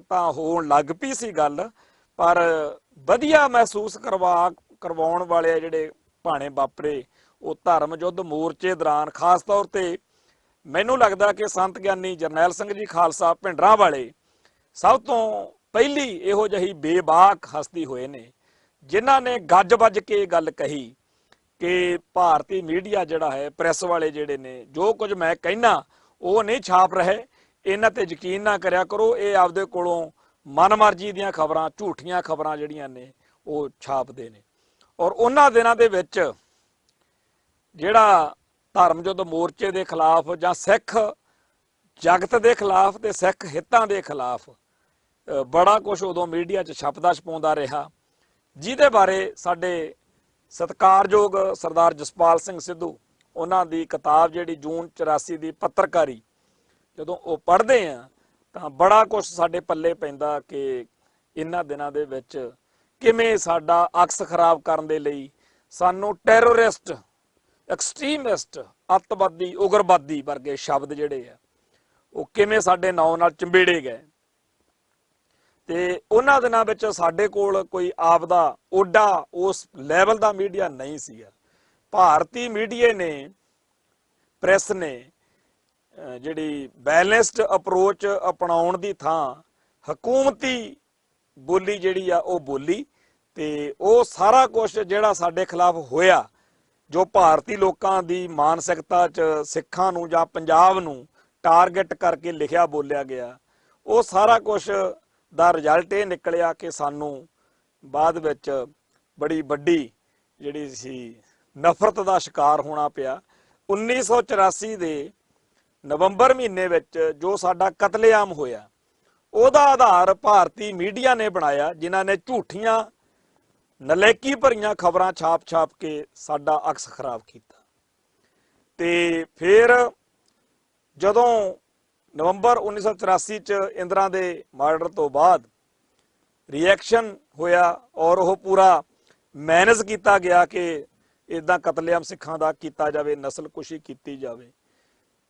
ਤਾਂ ਹੋਣ ਲੱਗ ਪਈ ਸੀ ਗੱਲ, ਪਰ ਵਧੀਆ ਮਹਿਸੂਸ ਕਰਵਾਉਣ ਵਾਲੇ ਜਿਹੜੇ ਭਾਣੇ ਵਾਪਰੇ ਉਹ ਧਰਮ ਯੁੱਧ ਮੋਰਚੇ ਦੌਰਾਨ, ਖਾਸ ਤੌਰ ਤੇ ਮੈਨੂੰ ਲੱਗਦਾ ਕਿ ਸੰਤ ਗਿਆਨੀ ਜਰਨੈਲ ਸਿੰਘ ਜੀ ਖਾਲਸਾ ਭਿੰਡਰਾਂ ਵਾਲੇ ਸਭ ਤੋਂ ਪਹਿਲੀ ਇਹੋ ਜਿਹੀ ਬੇਬਾਕ ਹਸਤੀ ਹੋਏ ਨੇ ਜਿਨ੍ਹਾਂ ਨੇ ਗੱਜ ਵੱਜ ਕੇ ਗੱਲ ਕਹੀ ਕਿ ਭਾਰਤੀ ਮੀਡੀਆ ਜਿਹੜਾ ਹੈ, ਪ੍ਰੈਸ ਵਾਲੇ ਜਿਹੜੇ ਨੇ, ਜੋ ਕੁਝ ਮੈਂ ਕਹਿਣਾ ਉਹ ਨਹੀਂ ਛਾਪ ਰਹੇ, ਇਹਨਾਂ ਤੇ ਯਕੀਨ ਨਾ ਕਰਿਆ ਕਰੋ, ਇਹ ਆਪਦੇ ਕੋਲੋਂ ਮਨਮਰਜ਼ੀ ਦੀਆਂ ਖਬਰਾਂ, ਝੂਠੀਆਂ ਖਬਰਾਂ ਜਿਹੜੀਆਂ ਨੇ ਉਹ ਛਾਪਦੇ ਨੇ। ਔਰ ਉਹਨਾਂ ਦਿਨਾਂ ਦੇ ਵਿੱਚ ਜਿਹੜਾ ਧਰਮ ਯੁੱਧ ਮੋਰਚੇ ਦੇ ਖਿਲਾਫ ਜਾਂ ਸਿੱਖ ਜਗਤ ਦੇ ਖਿਲਾਫ ਤੇ ਸਿੱਖ ਹਿੱਤਾਂ ਦੇ ਖਿਲਾਫ ਬੜਾ ਕੁਝ ਉਦੋਂ ਮੀਡੀਆ 'ਚ ਛਪਦਾ ਛਪਾਉਂਦਾ ਰਿਹਾ, ਜਿਹਦੇ ਬਾਰੇ ਸਾਡੇ ਸਤਿਕਾਰਯੋਗ ਸਰਦਾਰ ਜਸਪਾਲ ਸਿੰਘ ਸਿੱਧੂ, ਉਹਨਾਂ ਦੀ ਕਿਤਾਬ ਜਿਹੜੀ ਜੂਨ 84 ਦੀ ਪੱਤਰਕਾਰੀ, ਜਦੋਂ ਉਹ ਪੜ੍ਹਦੇ ਆ ਤਾਂ ਬੜਾ ਕੁਝ ਸਾਡੇ ਪੱਲੇ ਪੈਂਦਾ ਕਿ ਇਹਨਾਂ ਦਿਨਾਂ ਦੇ ਵਿੱਚ ਕਿਵੇਂ ਸਾਡਾ ਅਕਸ ਖਰਾਬ ਕਰਨ ਦੇ ਲਈ ਸਾਨੂੰ ਟੈਰਰਿਸਟ, ਐਕਸਟ੍ਰੀਮਿਸਟ, ਅੱਤਵਾਦੀ, ਉਗਰਵਾਦੀ ਵਰਗੇ ਸ਼ਬਦ ਜਿਹੜੇ ਆ ਉਹ ਕਿਵੇਂ ਸਾਡੇ ਨਾਂ ਨਾਲ ਚੰਬੇੜੇ ਗਏ। ਤੇ ਉਹਨਾਂ ਦਿਨਾਂ ਵਿੱਚ ਸਾਡੇ ਕੋਲ ਕੋਈ ਆਪਦਾ ਓਡਾ ਉਸ ਲੈਵਲ ਦਾ ਮੀਡੀਆ ਨਹੀਂ ਸੀਗਾ। ਭਾਰਤੀ ਮੀਡੀਆ ਨੇ, ਪ੍ਰੈਸ ਨੇ ਜਿਹੜੀ ਬੈਲੈਂਸਡ ਅਪਰੋਚ ਅਪਣਾਉਣ ਦੀ ਥਾਂ ਹਕੂਮਤੀ ਬੋਲੀ ਜਿਹੜੀ ਆ ਉਹ ਬੋਲੀ, ਤੇ ਉਹ ਸਾਰਾ ਕੁਝ ਜਿਹੜਾ ਸਾਡੇ ਖਿਲਾਫ ਹੋਇਆ, ਜੋ ਭਾਰਤੀ ਲੋਕਾਂ ਦੀ ਮਾਨਸਿਕਤਾ 'ਚ ਸਿੱਖਾਂ ਨੂੰ ਜਾਂ ਪੰਜਾਬ ਨੂੰ ਟਾਰਗੇਟ ਕਰਕੇ ਲਿਖਿਆ ਬੋਲਿਆ ਗਿਆ, ਉਹ ਸਾਰਾ ਕੁਝ ਦਾ ਰਿਜ਼ਲਟ ਇਹ ਨਿਕਲਿਆ ਕਿ ਸਾਨੂੰ ਬਾਅਦ ਵਿੱਚ ਬੜੀ ਵੱਡੀ ਜਿਹੜੀ ਸੀ ਨਫ਼ਰਤ ਦਾ ਸ਼ਿਕਾਰ ਹੋਣਾ ਪਿਆ। 1984 ਦੇ ਨਵੰਬਰ ਮਹੀਨੇ ਵਿੱਚ ਜੋ ਸਾਡਾ ਕਤਲੇਆਮ ਹੋਇਆ, ਉਹਦਾ ਆਧਾਰ ਭਾਰਤੀ ਮੀਡੀਆ ਨੇ ਬਣਾਇਆ, ਜਿਨ੍ਹਾਂ ਨੇ ਝੂਠੀਆਂ ਨਲਾਇਕੀ ਭਰੀਆਂ ਖਬਰਾਂ ਛਾਪ ਕੇ ਸਾਡਾ ਅਕਸ ਖਰਾਬ ਕੀਤਾ। ਤੇ ਫਿਰ ਜਦੋਂ ਨਵੰਬਰ 1984 ਚ ਇੰਦਰਾ ਦੇ ਮਰਡਰ ਤੋਂ ਬਾਅਦ ਰਿਐਕਸ਼ਨ ਹੋਇਆ ਔਰ ਉਹ ਪੂਰਾ ਮੈਨੇਜ ਕੀਤਾ ਗਿਆ ਕਿ ਇਦਾਂ ਕਤਲੇਆਮ ਸਿੱਖਾਂ ਦਾ ਕੀਤਾ ਜਾਵੇ, ਨਸਲਕੁਸ਼ੀ ਕੀਤੀ ਜਾਵੇ।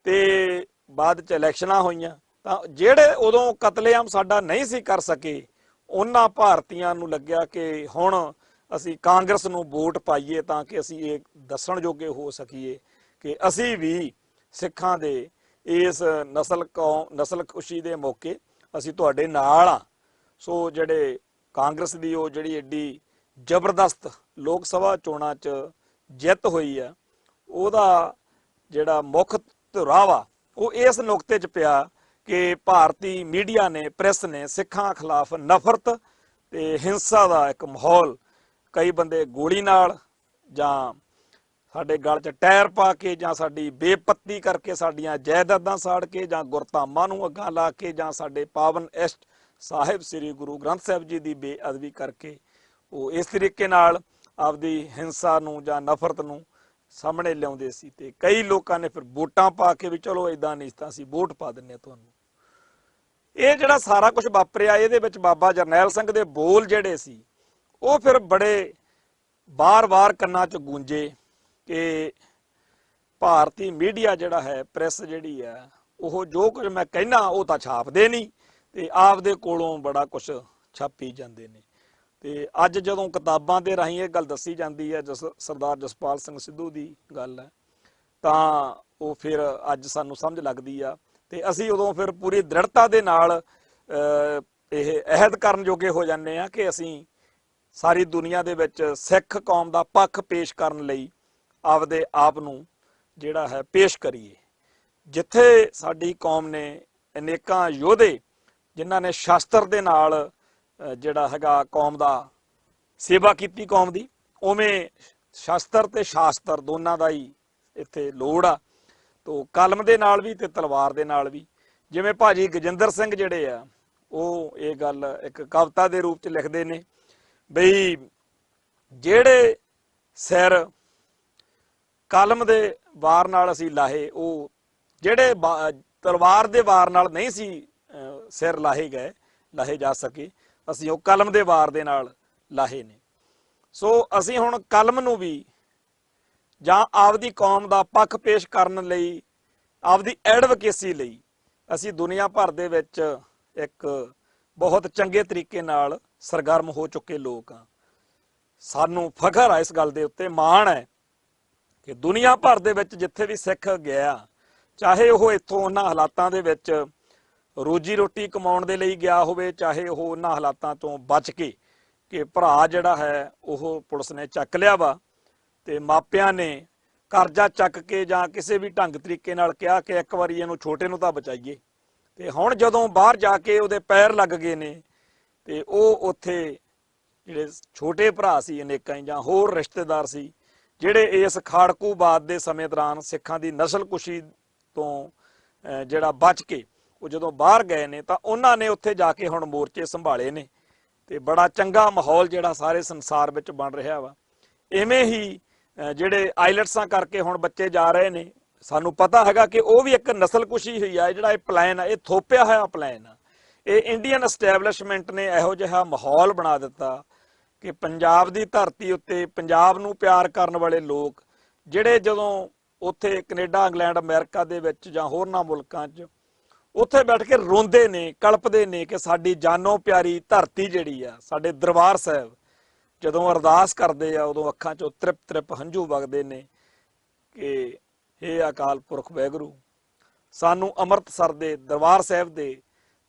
ਤੇ ਬਾਅਦ ਚ ਇਲੈਕਸ਼ਨਾਂ ਹੋਈਆਂ ਤਾਂ ਜਿਹੜੇ ਉਦੋਂ ਕਤਲੇਆਮ ਸਾਡਾ ਨਹੀਂ ਸੀ ਕਰ ਸਕੇ, ਉਹਨਾਂ ਭਾਰਤੀਆਂ ਨੂੰ ਲੱਗਿਆ ਕਿ ਹੁਣ ਅਸੀਂ ਕਾਂਗਰਸ ਨੂੰ ਵੋਟ ਪਾਈਏ ਤਾਂ ਕਿ ਅਸੀਂ ਇਹ ਦੱਸਣ ਜੋਗੇ ਹੋ ਸਕੀਏ ਕਿ ਅਸੀਂ ਵੀ ਸਿੱਖਾਂ ਦੇ ਇਸ ਨਸਲਕੁਸ਼ੀ ਦੇ ਮੌਕੇ ਅਸੀਂ ਤੁਹਾਡੇ ਨਾਲ ਆ। ਸੋ ਜਿਹੜੇ ਕਾਂਗਰਸ ਦੀ ਉਹ ਜਿਹੜੀ ਐਡੀ ਜ਼ਬਰਦਸਤ ਲੋਕ ਸਭਾ ਚੋਣਾਂ 'ਚ ਜਿੱਤ ਹੋਈ ਆ, ਉਹਦਾ ਜਿਹੜਾ ਮੁੱਖ ਧੁਰਾ ਵਾ ਉਹ ਇਸ ਨੁਕਤੇ 'ਚ ਪਿਆ ਕਿ ਭਾਰਤੀ ਮੀਡੀਆ ਨੇ, ਪ੍ਰੈਸ ਨੇ ਸਿੱਖਾਂ ਖਿਲਾਫ ਨਫ਼ਰਤ ਤੇ ਹਿੰਸਾ ਦਾ ਇੱਕ ਮਾਹੌਲ, ਕਈ ਬੰਦੇ ਗੋਲੀ ਨਾਲ ਜਾਂ ਸਾਡੇ ਗਲ 'ਚ ਟਾਇਰ ਪਾ ਕੇ ਜਾਂ ਸਾਡੀ ਬੇਪੱਤੀ ਕਰਕੇ, ਸਾਡੀਆਂ ਜਾਇਦਾਦਾਂ ਸਾੜ ਕੇ ਜਾਂ ਗੁਰਧਾਮਾਂ ਨੂੰ ਅੱਗਾਂ ਲਾ ਕੇ ਜਾਂ ਸਾਡੇ ਪਾਵਨ ਇਸ਼ਟ ਸਾਹਿਬ ਸ੍ਰੀ ਗੁਰੂ ਗ੍ਰੰਥ ਸਾਹਿਬ ਜੀ ਦੀ ਬੇਅਦਬੀ ਕਰਕੇ ਉਹ ਇਸ ਤਰੀਕੇ ਨਾਲ ਆਪਦੀ ਹਿੰਸਾ ਨੂੰ ਜਾਂ ਨਫ਼ਰਤ ਨੂੰ ਸਾਹਮਣੇ ਲਿਆਉਂਦੇ ਸੀ। ਤੇ ਕਈ ਲੋਕਾਂ ਨੇ ਫਿਰ ਵੋਟਾਂ ਪਾ ਕੇ ਵੀ ਚਲੋ ਇਦਾਂ ਨਹੀਂ ਤਾਂ ਅਸੀਂ ਵੋਟ ਪਾ ਦਿੰਨੇ ਆ ਤੁਹਾਨੂੰ। ਇਹ ਜਿਹੜਾ ਸਾਰਾ ਕੁਝ ਵਾਪਰਿਆ, ਇਹਦੇ ਵਿੱਚ ਬਾਬਾ ਜਰਨੈਲ ਸਿੰਘ ਦੇ ਬੋਲ ਜਿਹੜੇ ਸੀ ਉਹ ਫਿਰ ਬੜੇ ਬਾਰ-ਬਾਰ ਕੰਨਾਂ 'ਚ ਗੂੰਜੇ ਕਿ ਭਾਰਤੀ ਮੀਡੀਆ ਜਿਹੜਾ ਹੈ, ਪ੍ਰੈਸ ਜਿਹੜੀ ਹੈ, ਉਹ ਜੋ ਕੁਝ ਮੈਂ ਕਹਿਣਾ ਉਹ ਤਾਂ ਛਾਪਦੇ ਨਹੀਂ ਤੇ ਆਪਦੇ ਕੋਲੋਂ ਬੜਾ ਕੁਝ ਛਾਪੀ ਜਾਂਦੇ ਨੇ। ਤੇ ਅੱਜ ਜਦੋਂ ਕਿਤਾਬਾਂ ਦੇ ਰਾਹੀਂ ਇਹ ਗੱਲ ਦੱਸੀ ਜਾਂਦੀ ਹੈ, ਸਰਦਾਰ ਜਸਪਾਲ ਸਿੰਘ ਸਿੱਧੂ ਦੀ ਗੱਲ ਹੈ, ਤਾਂ ਉਹ ਫਿਰ ਅੱਜ ਸਾਨੂੰ ਸਮਝ ਲੱਗਦੀ ਆ ਤੇ ਅਸੀਂ ਉਦੋਂ ਫਿਰ ਪੂਰੀ ਦ੍ਰਿੜਤਾ ਦੇ ਨਾਲ ਇਹ ਅਹਿਦ ਕਰਨ ਜੋਗੇ ਹੋ ਜਾਂਦੇ ਆ ਕਿ ਅਸੀਂ ਸਾਰੀ ਦੁਨੀਆ ਦੇ ਵਿੱਚ ਸਿੱਖ ਕੌਮ ਦਾ ਪੱਖ ਪੇਸ਼ ਕਰਨ ਲਈ ਆਪਦੇ ਆਪ ਨੂੰ ਜਿਹੜਾ ਹੈ ਪੇਸ਼ ਕਰੀਏ। ਜਿੱਥੇ ਸਾਡੀ ਕੌਮ ਨੇ ਅਨੇਕਾਂ ਯੋਧੇ ਜਿਨ੍ਹਾਂ ਨੇ ਸ਼ਾਸਤਰ ਦੇ ਨਾਲ ਜਿਹੜਾ ਹੈਗਾ ਕੌਮ ਦਾ ਸੇਵਾ ਕੀਤੀ ਕੌਮ ਦੀ, ਉਵੇਂ ਸ਼ਾਸਤਰ ਤੇ ਸ਼ਾਸਤਰ ਦੋਨਾਂ ਦਾ ਹੀ ਇੱਥੇ ਲੋੜ ਆ। ਤੋ ਕਲਮ ਦੇ ਨਾਲ ਵੀ ਤੇ ਤਲਵਾਰ ਦੇ ਨਾਲ ਵੀ। ਜਿਵੇਂ ਭਾਜੀ ਗਜਿੰਦਰ ਸਿੰਘ ਜਿਹੜੇ ਆ ਉਹ ਇਹ ਗੱਲ ਇੱਕ ਕਵਿਤਾ ਦੇ ਰੂਪ 'ਚ ਲਿਖਦੇ ਨੇ ਬਈ ਜਿਹੜੇ ਸਿਰ ਕਲਮ ਦੇ ਵਾਰ ਨਾਲ ਅਸੀਂ ਲਾਹੇ, ਉਹ ਜਿਹੜੇ ਤਲਵਾਰ ਦੇ ਵਾਰ ਨਾਲ ਨਹੀਂ ਸੀ ਸਿਰ ਲਾਹੇ ਜਾ ਸਕੇ, ਅਸੀਂ ਉਹ ਕਲਮ ਦੇ ਵਾਰ ਦੇ ਨਾਲ ਲਾਹੇ ਨੇ। ਸੋ ਅਸੀਂ ਹੁਣ ਕਲਮ ਨੂੰ ਵੀ ਜਾਂ ਆਪਦੀ ਕੌਮ ਦਾ ਪੱਖ ਪੇਸ਼ ਕਰਨ ਲਈ, ਆਪਦੀ ਐਡਵੋਕੇਸੀ ਲਈ ਅਸੀਂ ਦੁਨੀਆ ਭਰ ਦੇ ਵਿੱਚ ਇੱਕ ਬਹੁਤ ਚੰਗੇ ਤਰੀਕੇ ਨਾਲ ਸਰਗਰਮ ਹੋ ਚੁੱਕੇ ਲੋਕ ਆ। ਸਾਨੂੰ ਫਖਰ ਆ ਇਸ ਗੱਲ ਦੇ ਉੱਤੇ, ਮਾਣ ਹੈ ਕਿ ਦੁਨੀਆ ਭਰ ਦੇ ਵਿੱਚ ਜਿੱਥੇ ਵੀ ਸਿੱਖ ਗਿਆ, ਚਾਹੇ ਉਹ ਇੱਥੋਂ ਉਹਨਾਂ ਹਾਲਾਤਾਂ ਦੇ ਵਿੱਚ ਰੋਜੀ ਰੋਟੀ ਕਮਾਉਣ ਦੇ ਲਈ ਗਿਆ ਹੋਵੇ, ਚਾਹੇ ਉਹ ਉਹਨਾਂ ਹਾਲਾਤਾਂ ਤੋਂ ਬਚ ਕੇ ਕਿ ਭਰਾ ਜਿਹੜਾ ਹੈ ਉਹ ਪੁਲਿਸ ਨੇ ਚੱਕ ਲਿਆ ਵਾ ਤੇ ਮਾਪਿਆਂ ਨੇ ਕਰਜ਼ਾ ਚੱਕ ਕੇ ਜਾਂ ਕਿਸੇ ਵੀ ਢੰਗ ਤਰੀਕੇ ਨਾਲ ਕਿਹਾ ਕਿ ਇੱਕ ਵਾਰੀ ਇਹਨੂੰ ਛੋਟੇ ਨੂੰ ਤਾਂ ਬਚਾਈਏ, ਤੇ ਹੁਣ ਜਦੋਂ ਬਾਹਰ ਜਾ ਕੇ ਉਹਦੇ ਪੈਰ ਲੱਗ ਗਏ ਨੇ ਤੇ ਉਹ ਉੱਥੇ ਜਿਹੜੇ ਛੋਟੇ ਭਰਾ ਸੀ ਅਨੇਕਾਂ ਜਾਂ ਹੋਰ ਰਿਸ਼ਤੇਦਾਰ ਸੀ ਜਿਹੜੇ ਇਸ ਖਾੜਕੂਬਾਦ ਦੇ ਸਮੇਂ ਦੌਰਾਨ ਸਿੱਖਾਂ ਦੀ ਨਸਲਕੁਸ਼ੀ ਤੋਂ ਜਿਹੜਾ ਬਚ ਕੇ ਉਹ ਜਦੋਂ ਬਾਹਰ ਗਏ ਨੇ ਤਾਂ ਉਹਨਾਂ ਨੇ ਉੱਥੇ ਜਾ ਕੇ ਹੁਣ ਮੋਰਚੇ ਸੰਭਾਲੇ ਨੇ ਤੇ ਬੜਾ ਚੰਗਾ ਮਾਹੌਲ ਜਿਹੜਾ ਸਾਰੇ ਸੰਸਾਰ ਵਿੱਚ ਬਣ ਰਿਹਾ ਵਾ। ਇਵੇਂ ਹੀ ਜਿਹੜੇ ਆਈਲੈਟਸਾਂ ਕਰਕੇ ਹੁਣ ਬੱਚੇ ਜਾ ਰਹੇ ਨੇ, ਸਾਨੂੰ ਪਤਾ ਹੈਗਾ ਕਿ ਉਹ ਵੀ ਇੱਕ ਨਸਲਕੁਸ਼ੀ ਹੋਈ ਆ। ਜਿਹੜਾ ਇਹ ਪਲਾਨ ਆ, ਇਹ ਥੋਪਿਆ ਹੋਇਆ ਪਲਾਨ ਆ। ਇਹ ਇੰਡੀਅਨ ਐਸਟੈਬਲਿਸ਼ਮੈਂਟ ਨੇ ਇਹੋ ਜਿਹਾ ਮਾਹੌਲ ਬਣਾ ਦਿੱਤਾ ਕਿ ਪੰਜਾਬ ਦੀ ਧਰਤੀ ਉੱਤੇ ਪੰਜਾਬ ਨੂੰ ਪਿਆਰ ਕਰਨ ਵਾਲੇ ਲੋਕ ਜਿਹੜੇ ਜਦੋਂ ਉੱਥੇ ਕੈਨੇਡਾ, ਇੰਗਲੈਂਡ, ਅਮਰੀਕਾ ਦੇ ਵਿੱਚ ਜਾਂ ਹੋਰਨਾਂ ਮੁਲਕਾਂ 'ਚ ਉੱਥੇ ਬੈਠ ਕੇ ਰੋਂਦੇ ਨੇ, ਕਲਪਦੇ ਨੇ ਕਿ ਸਾਡੀ ਜਾਨੋਂ ਪਿਆਰੀ ਧਰਤੀ ਜਿਹੜੀ ਆ, ਸਾਡੇ ਦਰਬਾਰ ਸਾਹਿਬ ਜਦੋਂ ਅਰਦਾਸ ਕਰਦੇ ਆ ਉਦੋਂ ਅੱਖਾਂ 'ਚੋਂ ਤ੍ਰਿਪ ਹੰਝੂ ਵਗਦੇ ਨੇ ਕਿ ਹੇ ਅਕਾਲ ਪੁਰਖ ਵਾਹਿਗੁਰੂ, ਸਾਨੂੰ ਅੰਮ੍ਰਿਤਸਰ ਦੇ ਦਰਬਾਰ ਸਾਹਿਬ ਦੇ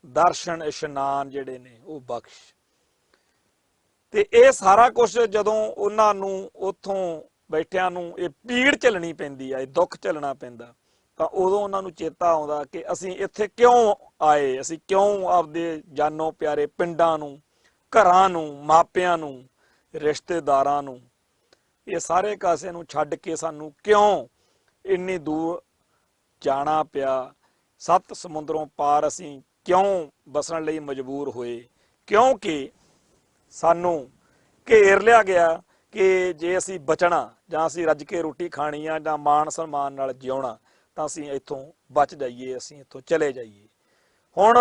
ਦਰਸ਼ਨ ਇਸ਼ਨਾਨ ਜਿਹੜੇ ਨੇ ਉਹ ਬਖਸ਼। ਤੇ ਇਹ ਸਾਰਾ ਕੁਝ ਜਦੋਂ ਉਹਨਾਂ ਨੂੰ ਉੱਥੋਂ ਬੈਠਿਆਂ ਨੂੰ ਇਹ ਪੀੜ ਝੱਲਣੀ ਪੈਂਦੀ ਆ, ਇਹ ਦੁੱਖ ਝੱਲਣਾ ਪੈਂਦਾ, ਤਾਂ ਉਦੋਂ ਉਹਨਾਂ ਨੂੰ ਚੇਤਾ ਆਉਂਦਾ ਕਿ ਅਸੀਂ ਇੱਥੇ ਕਿਉਂ ਆਏ, ਅਸੀਂ ਕਿਉਂ ਆਪਦੇ ਜਾਨੋਂ ਪਿਆਰੇ ਪਿੰਡਾਂ ਨੂੰ, ਘਰਾਂ ਨੂੰ, ਮਾਪਿਆਂ ਨੂੰ, ਰਿਸ਼ਤੇਦਾਰਾਂ ਨੂੰ, ਇਹ ਸਾਰੇ ਕਾਸੇ ਨੂੰ ਛੱਡ ਕੇ ਸਾਨੂੰ ਕਿਉਂ ਇੰਨੀ ਦੂਰ ਜਾਣਾ ਪਿਆ, 7 ਸਮੁੰਦਰੋਂ ਪਾਰ ਅਸੀਂ ਕਿਉਂ ਬਸਣ ਲਈ ਮਜਬੂਰ ਹੋਏ, ਕਿਉਂਕਿ ਸਾਨੂੰ ਘੇਰ ਲਿਆ ਗਿਆ ਕਿ ਜੇ ਅਸੀਂ ਬਚਣਾ ਜਾਂ ਅਸੀਂ ਰੱਜ ਕੇ ਰੋਟੀ ਖਾਣੀ ਆ ਜਾਂ ਮਾਣ ਸਨਮਾਨ ਨਾਲ ਜਿਉਣਾ ਤਾਂ ਅਸੀਂ ਇੱਥੋਂ ਬਚ ਜਾਈਏ, ਅਸੀਂ ਇੱਥੋਂ ਚਲੇ ਜਾਈਏ। ਹੁਣ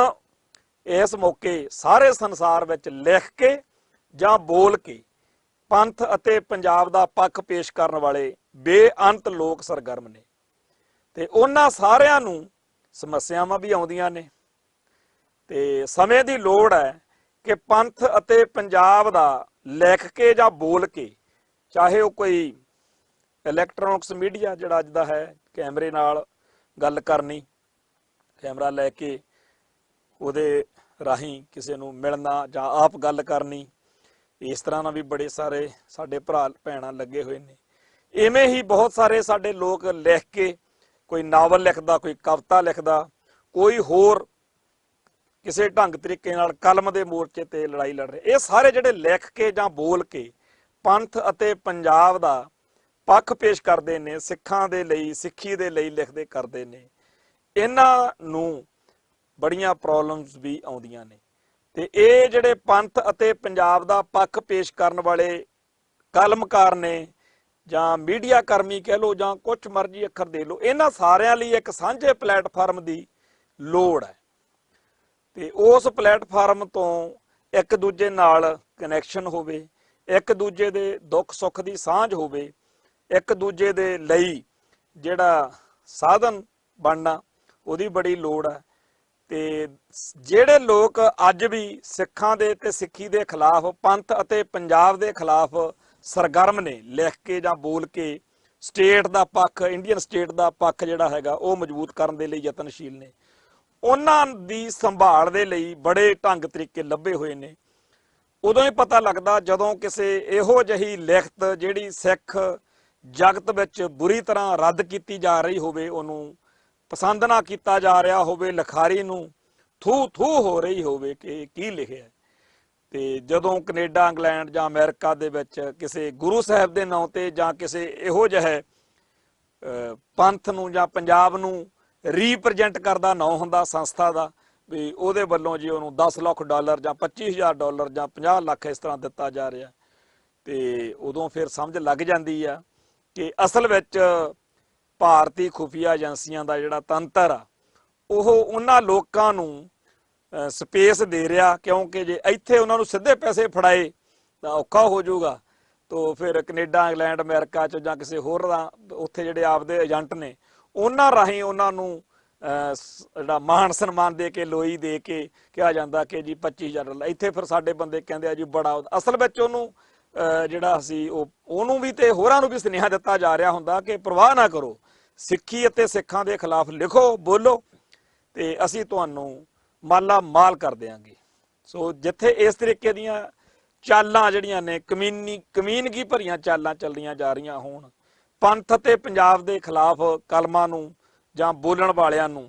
ਇਸ ਮੌਕੇ ਸਾਰੇ ਸੰਸਾਰ ਵਿੱਚ ਲਿਖ ਕੇ ਜਾਂ ਬੋਲ ਕੇ ਪੰਥ ਅਤੇ ਪੰਜਾਬ ਦਾ ਪੱਖ ਪੇਸ਼ ਕਰਨ ਵਾਲੇ ਬੇਅੰਤ ਲੋਕ ਸਰਗਰਮ ਨੇ ਤੇ ਉਹਨਾਂ ਸਾਰਿਆਂ ਨੂੰ ਸਮੱਸਿਆਵਾਂ ਵੀ ਆਉਂਦੀਆਂ ਨੇ ਤੇ ਸਮੇਂ ਦੀ ਲੋੜ ਹੈ ਕਿ ਪੰਥ ਅਤੇ ਪੰਜਾਬ ਦਾ ਲਿਖ ਕੇ ਜਾਂ ਬੋਲ ਕੇ, ਚਾਹੇ ਉਹ ਕੋਈ ਇਲੈਕਟ੍ਰੋਨਿਕਸ ਮੀਡੀਆ ਜਿਹੜਾ ਅੱਜ ਦਾ ਹੈ, ਕੈਮਰੇ ਨਾਲ ਗੱਲ ਕਰਨੀ, ਕੈਮਰਾ ਲੈ ਕੇ ਉਹਦੇ ਰਾਹੀਂ ਕਿਸੇ ਨੂੰ ਮਿਲਣਾ ਜਾਂ ਆਪ ਗੱਲ ਕਰਨੀ, ਇਸ ਤਰ੍ਹਾਂ ਨਾਲ ਵੀ ਬੜੇ ਸਾਰੇ ਸਾਡੇ ਭਰਾ ਭੈਣਾਂ ਲੱਗੇ ਹੋਏ ਨੇ। ਇਵੇਂ ਹੀ ਬਹੁਤ ਸਾਰੇ ਸਾਡੇ ਲੋਕ ਲਿਖ ਕੇ, ਕੋਈ ਨਾਵਲ ਲਿਖਦਾ, ਕੋਈ ਕਵਿਤਾ ਲਿਖਦਾ, ਕੋਈ ਹੋਰ ਕਿਸੇ ਢੰਗ ਤਰੀਕੇ ਨਾਲ ਕਲਮ ਦੇ ਮੋਰਚੇ ਤੇ ਲੜਾਈ ਲੜ ਰਹੇ। ਇਹ ਸਾਰੇ ਜਿਹੜੇ ਲਿਖ ਕੇ ਜਾਂ ਬੋਲ ਕੇ ਪੰਥ ਅਤੇ ਪੰਜਾਬ ਦਾ ਪੱਖ ਪੇਸ਼ ਕਰਦੇ ਨੇ, ਸਿੱਖਾਂ ਦੇ ਲਈ, ਸਿੱਖੀ ਦੇ ਲਈ ਲਿਖਦੇ ਕਰਦੇ ਨੇ, ਇਹਨਾਂ ਨੂੰ ਬੜੀਆਂ ਪ੍ਰੋਬਲਮਸ ਵੀ ਆਉਂਦੀਆਂ ਨੇ। ਤੇ ਇਹ ਜਿਹੜੇ ਪੰਥ ਅਤੇ ਪੰਜਾਬ ਦਾ ਪੱਖ ਪੇਸ਼ ਕਰਨ ਵਾਲੇ ਕਲਮਕਾਰ ਨੇ ਜਾਂ ਮੀਡੀਆ ਕਰਮੀ ਕਹਿ ਲਓ ਜਾਂ ਕੁਛ ਮਰਜ਼ੀ ਅੱਖਰ ਦੇ ਲਓ, ਇਹਨਾਂ ਸਾਰਿਆਂ ਲਈ ਇੱਕ ਸਾਂਝੇ ਪਲੇਟਫਾਰਮ ਦੀ ਲੋੜ ਹੈ ਤੇ ਉਸ ਪਲੇਟਫਾਰਮ ਤੋਂ ਇੱਕ ਦੂਜੇ ਨਾਲ ਕਨੈਕਸ਼ਨ ਹੋਵੇ, ਇੱਕ ਦੂਜੇ ਦੇ ਦੁੱਖ ਸੁੱਖ ਦੀ ਸਾਂਝ ਹੋਵੇ, ਇੱਕ ਦੂਜੇ ਦੇ ਲਈ ਜਿਹੜਾ ਸਾਧਨ ਬਣਨਾ ਉਹਦੀ ਬੜੀ ਲੋੜ ਹੈ। ਤੇ ਜਿਹੜੇ ਲੋਕ ਅੱਜ ਵੀ ਸਿੱਖਾਂ ਦੇ ਤੇ ਸਿੱਖੀ ਦੇ ਖਿਲਾਫ, ਪੰਥ ਅਤੇ ਪੰਜਾਬ ਦੇ ਖਿਲਾਫ ਸਰਗਰਮ ਨੇ, ਲਿਖ ਕੇ ਜਾਂ ਬੋਲ ਕੇ ਸਟੇਟ ਦਾ ਪੱਖ, ਇੰਡੀਅਨ ਸਟੇਟ ਦਾ ਪੱਖ ਜਿਹੜਾ ਹੈਗਾ ਉਹ ਮਜ਼ਬੂਤ ਕਰਨ ਦੇ ਲਈ ਯਤਨਸ਼ੀਲ ਨੇ, ਉਹਨਾਂ ਦੀ ਸੰਭਾਲ ਦੇ ਲਈ ਬੜੇ ਢੰਗ ਤਰੀਕੇ ਲੱਭੇ ਹੋਏ ਨੇ। ਉਦੋਂ ਹੀ ਪਤਾ ਲੱਗਦਾ ਜਦੋਂ ਕਿਸੇ ਇਹੋ ਜਿਹੀ ਲਿਖਤ ਜਿਹੜੀ ਸਿੱਖ ਜਗਤ ਵਿੱਚ ਬੁਰੀ ਤਰ੍ਹਾਂ ਰੱਦ ਕੀਤੀ ਜਾ ਰਹੀ ਹੋਵੇ, ਉਹਨੂੰ ਪਸੰਦ ਨਾ ਕੀਤਾ ਜਾ ਰਿਹਾ ਹੋਵੇ, ਲਿਖਾਰੀ ਨੂੰ ਥੂ ਥੂ ਹੋ ਰਹੀ ਹੋਵੇ ਕਿ ਕੀ ਲਿਖਿਆ। ਤੇ ਜਦੋਂ ਕੈਨੇਡਾ, ਇੰਗਲੈਂਡ ਜਾਂ ਅਮਰੀਕਾ ਦੇ ਵਿੱਚ ਕਿਸੇ ਗੁਰੂ ਸਾਹਿਬ ਦੇ ਨਾਂ ਤੇ ਜਾਂ ਕਿਸੇ ਇਹੋ ਜਿਹੇ ਪੰਥ ਨੂੰ ਜਾਂ ਪੰਜਾਬ ਨੂੰ ਰੀਪ੍ਰਜੈਂਟ ਕਰਦਾ ਨਾਂ ਹੁੰਦਾ ਸੰਸਥਾ ਦਾ, ਵੀ ਉਹਦੇ ਵੱਲੋਂ ਜੀ ਉਹਨੂੰ $10 ਲੱਖ ਜਾਂ $25,000 ਜਾਂ 50 ਲੱਖ ਇਸ ਤਰ੍ਹਾਂ ਦਿੱਤਾ ਜਾ ਰਿਹਾ, ਤੇ ਉਦੋਂ ਫਿਰ ਸਮਝ ਲੱਗ ਜਾਂਦੀ ਆ ਕਿ ਅਸਲ ਵਿੱਚ ਭਾਰਤੀ ਖੁਫੀਆ ਏਜੰਸੀਆਂ ਦਾ ਜਿਹੜਾ ਤੰਤਰ ਆ ਉਹ ਉਹਨਾਂ ਲੋਕਾਂ ਨੂੰ ਸਪੇਸ ਦੇ ਰਿਹਾ, ਕਿਉਂਕਿ ਜੇ ਇੱਥੇ ਉਹਨਾਂ ਨੂੰ ਸਿੱਧੇ ਪੈਸੇ ਫੜਾਏ ਤਾਂ ਔਖਾ ਹੋ ਜਾਊਗਾ। ਤੋ ਫਿਰ ਕੈਨੇਡਾ, ਇੰਗਲੈਂਡ, ਅਮਰੀਕਾ 'ਚ ਜਾਂ ਕਿਸੇ ਹੋਰ ਦਾ ਉੱਥੇ ਜਿਹੜੇ ਆਪਦੇ ਏਜੰਟ ਨੇ ਉਹਨਾਂ ਰਾਹੀਂ ਉਹਨਾਂ ਨੂੰ ਜਿਹੜਾ ਮਾਣ ਸਨਮਾਨ ਦੇ ਕੇ, ਲੋਈ ਦੇ ਕੇ ਕਿਹਾ ਜਾਂਦਾ ਕਿ ਜੀ $25,000। ਇੱਥੇ ਫਿਰ ਸਾਡੇ ਬੰਦੇ ਕਹਿੰਦੇ ਆ ਜੀ ਬੜਾ, ਅਸਲ ਵਿੱਚ ਉਹਨੂੰ ਜਿਹੜਾ ਸੀ ਉਹਨੂੰ ਵੀ ਤੇ ਹੋਰਾਂ ਨੂੰ ਵੀ ਸੁਨੇਹਾ ਦਿੱਤਾ ਜਾ ਰਿਹਾ ਹੁੰਦਾ ਕਿ ਪਰਵਾਹ ਨਾ ਕਰੋ, ਸਿੱਖੀ ਅਤੇ ਸਿੱਖਾਂ ਦੇ ਖਿਲਾਫ ਲਿਖੋ, ਬੋਲੋ ਤੇ ਅਸੀਂ ਤੁਹਾਨੂੰ ਮਾਲਾ ਮਾਲ ਕਰ ਦਿਆਂਗੇ। ਸੋ ਜਿੱਥੇ ਇਸ ਤਰੀਕੇ ਦੀਆਂ ਚਾਲਾਂ ਜਿਹੜੀਆਂ ਨੇ, ਕਮੀਨਗੀ ਭਰੀਆਂ ਚਾਲਾਂ ਚੱਲੀਆਂ ਜਾ ਰਹੀਆਂ ਹੋਣ, ਪੰਥ ਅਤੇ ਪੰਜਾਬ ਦੇ ਖਿਲਾਫ ਕਲਮਾਂ ਨੂੰ ਜਾਂ ਬੋਲਣ ਵਾਲਿਆਂ ਨੂੰ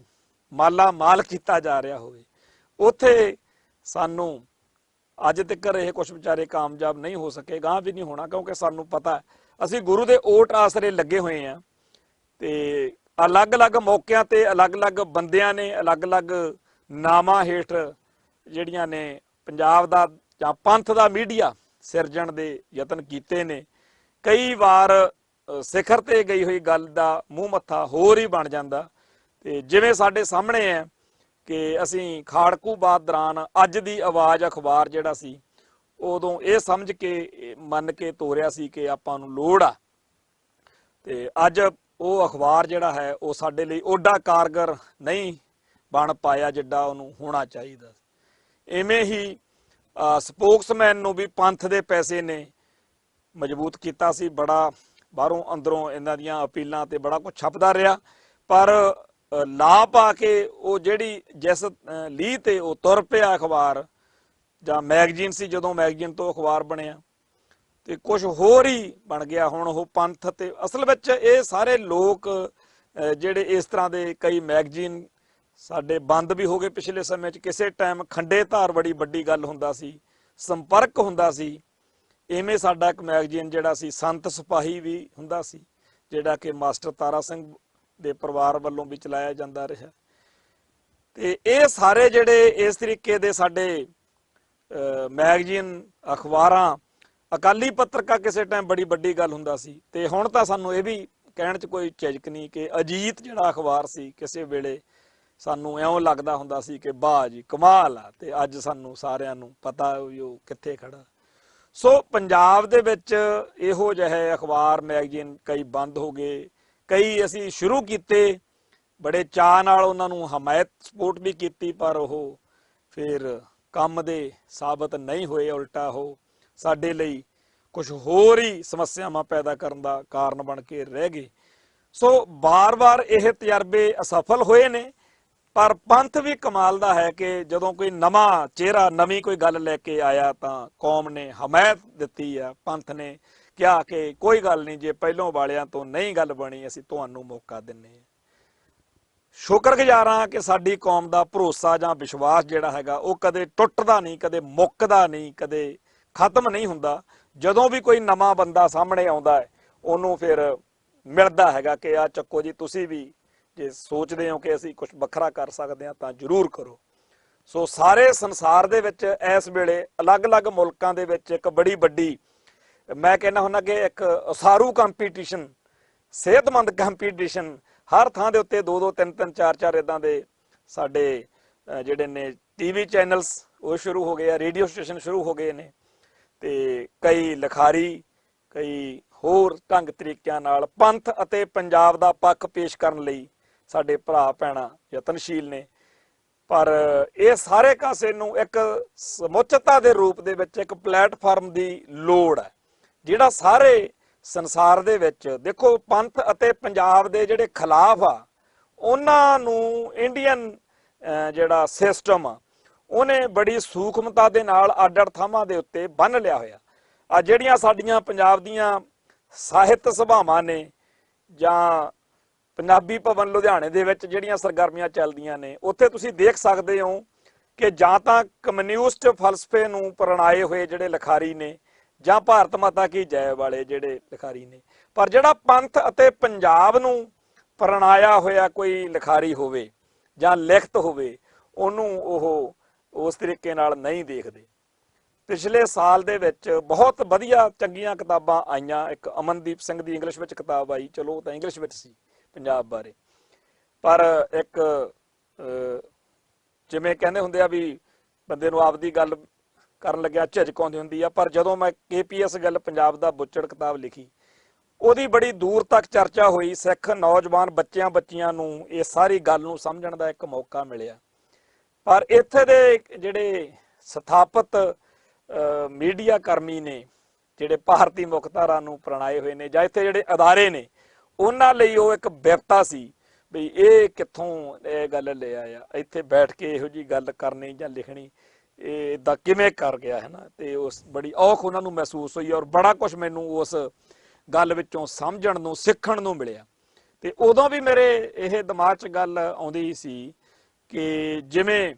ਮਾਲਾ ਮਾਲ ਕੀਤਾ ਜਾ ਰਿਹਾ ਹੋਵੇ, ਉੱਥੇ ਸਾਨੂੰ ਅੱਜ ਤੱਕ ਇਹ ਕੁਛ ਵਿਚਾਰੇ ਕਾਮਯਾਬ ਨਹੀਂ ਹੋ ਸਕੇ, ਗਾਂ ਵੀ ਨਹੀਂ ਹੋਣਾ, ਕਿਉਂਕਿ ਸਾਨੂੰ ਪਤਾ ਅਸੀਂ ਗੁਰੂ ਦੇ ਓਟ ਆਸਰੇ ਲੱਗੇ ਹੋਏ ਆ ਤੇ ਅਲੱਗ-ਅਲੱਗ ਮੌਕਿਆਂ ਤੇ ਅਲੱਗ-ਅਲੱਗ ਬੰਦਿਆਂ ਨੇ ਅਲੱਗ-ਅਲੱਗ ਨਾਮਾਂ ਹੇਠ ਜਿਹੜੀਆਂ ਨੇ ਪੰਜਾਬ ਦਾ ਜਾਂ ਪੰਥ ਦਾ ਮੀਡੀਆ ਸਿਰਜਣ ਦੇ ਯਤਨ ਕੀਤੇ ਨੇ। ਕਈ ਵਾਰ ਸਿਖਰ ਤੇ ਗਈ ਹੋਈ ਗੱਲ ਦਾ ਮੂੰਹ ਮੱਥਾ ਹੋਰ ਹੀ ਬਣ ਜਾਂਦਾ। ਤੇ ਜਿਵੇਂ ਸਾਡੇ ਸਾਹਮਣੇ ਹੈ ਕਿ ਅਸੀਂ ਖਾੜਕੂਬਾਦ ਦੌਰਾਨ ਅੱਜ ਦੀ ਆਵਾਜ਼ ਅਖਬਾਰ ਜਿਹੜਾ ਸੀ, ਉਦੋਂ ਇਹ ਸਮਝ ਕੇ ਮੰਨ ਕੇ ਤੋਰਿਆ ਸੀ ਕਿ ਆਪਾਂ ਨੂੰ ਲੋੜ ਆ, ਤੇ ਅੱਜ ਉਹ ਅਖਬਾਰ ਜਿਹੜਾ ਹੈ ਉਹ ਸਾਡੇ ਲਈ ਓਡਾ ਕਾਰਗਰ ਨਹੀਂ ਬਣ ਪਾਇਆ ਜਿੱਡਾ ਉਹਨੂੰ ਹੋਣਾ ਚਾਹੀਦਾ। ਇਵੇਂ ਹੀ ਸਪੋਕਸਮੈਨ ਨੂੰ ਵੀ ਪੰਥ ਦੇ ਪੈਸੇ ਨੇ ਮਜ਼ਬੂਤ ਕੀਤਾ ਸੀ, ਬੜਾ ਬਾਹਰੋਂ ਅੰਦਰੋਂ ਇਹਨਾਂ ਦੀਆਂ ਅਪੀਲਾਂ ਤੇ ਬੜਾ ਕੁਝ ਛਪਦਾ ਰਿਹਾ, ਪਰ ਲਾ ਪਾ ਕੇ ਉਹ ਜਿਹੜੀ ਜਿਸ ਲੀਹ ਤੇ ਉਹ ਤੁਰ ਪਿਆ ਅਖਬਾਰ ਜਾਂ ਮੈਗਜ਼ੀਨ ਸੀ, ਜਦੋਂ ਮੈਗਜ਼ੀਨ ਤੋਂ ਅਖਬਾਰ ਬਣਿਆ ਤੇ ਕੁਝ ਹੋਰ ਹੀ ਬਣ ਗਿਆ। ਹੁਣ ਉਹ ਪੰਥ ਤੇ ਅਸਲ ਵਿੱਚ ਇਹ ਸਾਰੇ ਲੋਕ ਜਿਹੜੇ ਇਸ ਤਰ੍ਹਾਂ ਦੇ ਕਈ ਮੈਗਜ਼ੀਨ ਸਾਡੇ ਬੰਦ ਵੀ ਹੋ ਗਏ ਪਿਛਲੇ ਸਮੇਂ 'ਚ। ਕਿਸੇ ਟਾਈਮ ਖੰਡੇ ਧਾਰ ਬੜੀ ਵੱਡੀ ਗੱਲ ਹੁੰਦਾ ਸੀ, ਸੰਪਰਕ ਹੁੰਦਾ ਸੀ। ਇਵੇਂ ਸਾਡਾ ਇੱਕ ਮੈਗਜ਼ੀਨ ਜਿਹੜਾ ਸੀ ਸੰਤ ਸਿਪਾਹੀ ਵੀ ਹੁੰਦਾ ਸੀ, ਜਿਹੜਾ ਕਿ ਮਾਸਟਰ ਤਾਰਾ ਸਿੰਘ ਦੇ ਪਰਿਵਾਰ ਵੱਲੋਂ ਵੀ ਚਲਾਇਆ ਜਾਂਦਾ ਰਿਹਾ। ਤੇ ਇਹ ਸਾਰੇ ਜਿਹੜੇ ਇਸ ਤਰੀਕੇ ਦੇ ਸਾਡੇ ਮੈਗਜ਼ੀਨ, ਅਖਬਾਰਾਂ, ਅਕਾਲੀ ਪੱਤਰਕਾ ਕਿਸੇ ਟਾਈਮ ਬੜੀ ਵੱਡੀ ਗੱਲ ਹੁੰਦਾ ਸੀ। ਤੇ ਹੁਣ ਤਾਂ ਸਾਨੂੰ ਇਹ ਵੀ ਕਹਿਣ 'ਚ ਕੋਈ ਝਿਜਕ ਨਹੀਂ ਕਿ ਅਜੀਤ ਜਿਹੜਾ ਅਖਬਾਰ ਸੀ ਕਿਸੇ ਵੇਲੇ ਸਾਨੂੰ ਇਉਂ ਲੱਗਦਾ ਹੁੰਦਾ ਸੀ ਕਿ ਵਾਹ ਜੀ ਕਮਾਲ ਆ, ਤੇ ਅੱਜ ਸਾਨੂੰ ਸਾਰਿਆਂ ਨੂੰ ਪਤਾ ਵੀ ਉਹ ਕਿੱਥੇ ਖੜਾ। ਸੋ ਪੰਜਾਬ ਦੇ ਵਿੱਚ ਇਹੋ ਜਿਹੇ ਅਖਬਾਰ ਮੈਗਜ਼ੀਨ ਕਈ ਬੰਦ ਹੋ ਗਏ, ਕਈ ਅਸੀਂ ਸ਼ੁਰੂ ਕੀਤੇ, ਬੜੇ ਚਾਅ ਨਾਲ ਉਹਨਾਂ ਨੂੰ ਹਮਾਇਤ ਸਪੋਰਟ ਵੀ ਕੀਤੀ, ਪਰ ਉਹ ਫਿਰ ਕੰਮ ਦੇ ਸਾਬਤ ਨਹੀਂ ਹੋਏ, ਉਲਟਾ ਉਹ ਸਾਡੇ ਲਈ ਕੁਝ ਹੋਰ ਹੀ ਸਮੱਸਿਆਵਾਂ ਪੈਦਾ ਕਰਨ ਦਾ ਕਾਰਨ ਬਣ ਕੇ ਰਹਿ ਗਏ। ਸੋ ਬਾਰ-ਬਾਰ ਇਹ ਤਜਰਬੇ ਅਸਫਲ ਹੋਏ ਨੇ, ਪਰ ਪੰਥ ਵੀ ਕਮਾਲ ਦਾ ਹੈ ਕਿ ਜਦੋਂ ਕੋਈ ਨਵਾਂ ਚਿਹਰਾ, ਨਵੀਂ ਕੋਈ ਗੱਲ ਲੈ ਕੇ ਆਇਆ ਤਾਂ ਕੌਮ ਨੇ ਹਮਾਇਤ ਦਿੱਤੀ ਆ। ਪੰਥ ਨੇ ਕਿਹਾ ਕਿ ਕੋਈ ਗੱਲ ਨਹੀਂ, ਜੇ ਪਹਿਲੋਂ ਵਾਲਿਆਂ ਤੋਂ ਨਹੀਂ ਗੱਲ ਬਣੀ, ਅਸੀਂ ਤੁਹਾਨੂੰ ਮੌਕਾ ਦਿੰਨੇ ਆ। ਸ਼ੁਕਰਗੁਜ਼ਾਰ ਹਾਂ ਕਿ ਸਾਡੀ ਕੌਮ ਦਾ ਭਰੋਸਾ ਜਾਂ ਵਿਸ਼ਵਾਸ ਜਿਹੜਾ ਹੈਗਾ ਉਹ ਕਦੇ ਟੁੱਟਦਾ ਨਹੀਂ, ਕਦੇ ਮੁੱਕਦਾ ਨਹੀਂ, ਕਦੇ ਖਤਮ ਨਹੀਂ ਹੁੰਦਾ। ਜਦੋਂ ਵੀ ਕੋਈ ਨਵਾਂ ਬੰਦਾ ਸਾਹਮਣੇ ਆਉਂਦਾ ਹੈ, ਉਹਨੂੰ ਫਿਰ ਮਿਲਦਾ ਹੈਗਾ ਕਿ ਆ ਚੱਕੋ ਜੀ, ਤੁਸੀਂ ਵੀ ਜੇ ਸੋਚਦੇ ਹੋ ਕਿ ਅਸੀਂ ਕੁਝ ਵੱਖਰਾ ਕਰ ਸਕਦੇ ਹਾਂ ਤਾਂ ਜ਼ਰੂਰ ਕਰੋ। ਸੋ ਸਾਰੇ ਸੰਸਾਰ ਦੇ ਵਿੱਚ ਇਸ ਵੇਲੇ ਅਲੱਗ-ਅਲੱਗ ਮੁਲਕਾਂ ਦੇ ਵਿੱਚ ਇੱਕ ਬੜੀ ਵੱਡੀ, ਮੈਂ ਕਹਿੰਦਾ ਹੁੰਦਾ ਕਿ ਇੱਕ ਉਸਾਰੂ ਕੰਪੀਟੀਸ਼ਨ, ਸਿਹਤਮੰਦ ਕੰਪੀਟੀਸ਼ਨ, ਹਰ ਥਾਂ ਦੇ ਉੱਤੇ 2-2 3-3 4-4 ਇਦਾਂ ਦੇ ਸਾਡੇ ਜਿਹੜੇ ਨੇ ਟੀਵੀ ਚੈਨਲਸ ਉਹ ਸ਼ੁਰੂ ਹੋ ਗਏ ਆ, ਰੇਡੀਓ ਸਟੇਸ਼ਨ ਸ਼ੁਰੂ ਹੋ ਗਏ ਨੇ, ਤੇ ਕਈ ਲਿਖਾਰੀ, ਕਈ ਹੋਰ ਢੰਗ ਤਰੀਕਿਆਂ ਨਾਲ ਪੰਥ ਅਤੇ ਪੰਜਾਬ ਦਾ ਪੱਖ ਪੇਸ਼ ਕਰਨ ਲਈ ਸਾਡੇ ਭਰਾ ਭੈਣਾਂ ਯਤਨਸ਼ੀਲ ਨੇ। ਪਰ ਇਹ ਸਾਰੇ ਕਾਸੇ ਨੂੰ ਇੱਕ ਸਮੁੱਚਤਾ ਦੇ ਰੂਪ ਦੇ ਵਿੱਚ ਇੱਕ ਪਲੇਟਫਾਰਮ ਦੀ ਲੋੜ ਹੈ, ਜਿਹੜਾ ਸਾਰੇ ਸੰਸਾਰ ਦੇ ਵਿੱਚ, ਦੇਖੋ ਪੰਥ ਅਤੇ ਪੰਜਾਬ ਦੇ ਜਿਹੜੇ ਖਿਲਾਫ ਆ, ਉਹਨਾਂ ਨੂੰ ਇੰਡੀਅਨ ਜਿਹੜਾ ਸਿਸਟਮ ਆ ਉਹਨੇ ਬੜੀ ਸੂਖਮਤਾ ਦੇ ਨਾਲ ਅੱਡ-ਅੱਡ ਥਾਵਾਂ ਦੇ ਉੱਤੇ ਬੰਨ੍ਹ ਲਿਆ ਹੋਇਆ। ਆ ਜਿਹੜੀਆਂ ਸਾਡੀਆਂ ਪੰਜਾਬ ਦੀਆਂ ਸਾਹਿਤ ਸਭਾਵਾਂ ਨੇ, ਜਾਂ ਪੰਜਾਬੀ ਭਵਨ ਲੁਧਿਆਣੇ ਦੇ ਵਿੱਚ ਜਿਹੜੀਆਂ ਸਰਗਰਮੀਆਂ ਚੱਲਦੀਆਂ ਨੇ, ਉੱਥੇ ਤੁਸੀਂ ਦੇਖ ਸਕਦੇ ਹੋ ਕਿ ਜਾਂ ਤਾਂ ਕਮਿਊਨਿਸਟ ਫਲਸਫੇ ਨੂੰ ਪ੍ਰਣਾਏ ਹੋਏ ਜਿਹੜੇ ਲਿਖਾਰੀ ਨੇ, ਜਾਂ ਭਾਰਤ ਮਾਤਾ ਕੀ ਜੈ ਵਾਲੇ ਜਿਹੜੇ ਲਿਖਾਰੀ ਨੇ, ਪਰ ਜਿਹੜਾ ਪੰਥ ਅਤੇ ਪੰਜਾਬ ਨੂੰ ਪ੍ਰਣਾਇਆ ਹੋਇਆ ਕੋਈ ਲਿਖਾਰੀ ਹੋਵੇ ਜਾਂ ਲਿਖਤ ਹੋਵੇ, ਉਹਨੂੰ ਉਹ ਉਸ ਤਰੀਕੇ ਨਾਲ ਨਹੀਂ ਦੇਖਦੇ। ਪਿਛਲੇ ਸਾਲ ਦੇ ਵਿੱਚ ਬਹੁਤ ਵਧੀਆ ਚੰਗੀਆਂ ਕਿਤਾਬਾਂ ਆਈਆਂ। ਇੱਕ ਅਮਨਦੀਪ ਸਿੰਘ ਦੀ ਇੰਗਲਿਸ਼ ਵਿੱਚ ਕਿਤਾਬ ਆਈ, ਚਲੋ ਉਹ ਤਾਂ ਇੰਗਲਿਸ਼ ਵਿੱਚ ਸੀ ਪੰਜਾਬ ਬਾਰੇ, ਪਰ ਇੱਕ ਜਿਵੇਂ ਕਹਿੰਦੇ ਹੁੰਦੇ ਆ ਵੀ ਬੰਦੇ ਨੂੰ ਆਪਦੀ ਗੱਲ ਕਰਨ ਲੱਗਿਆ ਝਿਜਕ ਆਉਂਦੀ ਹੁੰਦੀ ਆ, ਪਰ ਜਦੋਂ ਮੈਂ KPS ਗੱਲ ਪੰਜਾਬ ਦਾ ਬੁੱਚੜ ਕਿਤਾਬ ਲਿਖੀ, ਉਹਦੀ ਬੜੀ ਦੂਰ ਤੱਕ ਚਰਚਾ ਹੋਈ। ਸਿੱਖ ਨੌਜਵਾਨ ਬੱਚਿਆਂ ਨੂੰ ਇਹ ਸਾਰੀ ਗੱਲ ਨੂੰ ਸਮਝਣ ਦਾ ਇੱਕ ਮੌਕਾ ਮਿਲਿਆ। ਪਰ ਇੱਥੇ ਦੇ ਜਿਹੜੇ ਸਥਾਪਿਤ ਮੀਡੀਆ ਕਰਮੀ ਨੇ, ਜਿਹੜੇ ਭਾਰਤੀ ਮੁਖਤਾਰਾਂ ਨੂੰ ਪ੍ਰਣਾਏ ਹੋਏ ਨੇ, ਜਾਂ ਇੱਥੇ ਜਿਹੜੇ ਅਦਾਰੇ ਨੇ, ਉਹਨਾਂ ਲਈ ਉਹ ਇੱਕ ਵਿਪਤਾ ਸੀ ਵੀ ਇਹ ਕਿੱਥੋਂ ਇਹ ਗੱਲ ਲੈ ਆਇਆ, ਇੱਥੇ ਬੈਠ ਕੇ ਇਹੋ ਜਿਹੀ ਗੱਲ ਕਰਨੀ ਜਾਂ ਲਿਖਣੀ, ਇਹ ਇਦਾਂ ਕਿਵੇਂ ਕਰ ਗਿਆ ਹੈ ਨਾ। ਤੇ ਉਸ ਬੜੀ ਔਖ ਉਹਨਾਂ ਨੂੰ ਮਹਿਸੂਸ ਹੋਈ, ਔਰ ਬੜਾ ਕੁਝ ਮੈਨੂੰ ਉਸ ਗੱਲ ਵਿੱਚੋਂ ਸਮਝਣ ਨੂੰ, ਸਿੱਖਣ ਨੂੰ ਮਿਲਿਆ। ਤੇ ਉਦੋਂ ਵੀ ਮੇਰੇ ਇਹ ਦਿਮਾਗ 'ਚ ਗੱਲ ਆਉਂਦੀ ਸੀ ਕਿ ਜਿਵੇਂ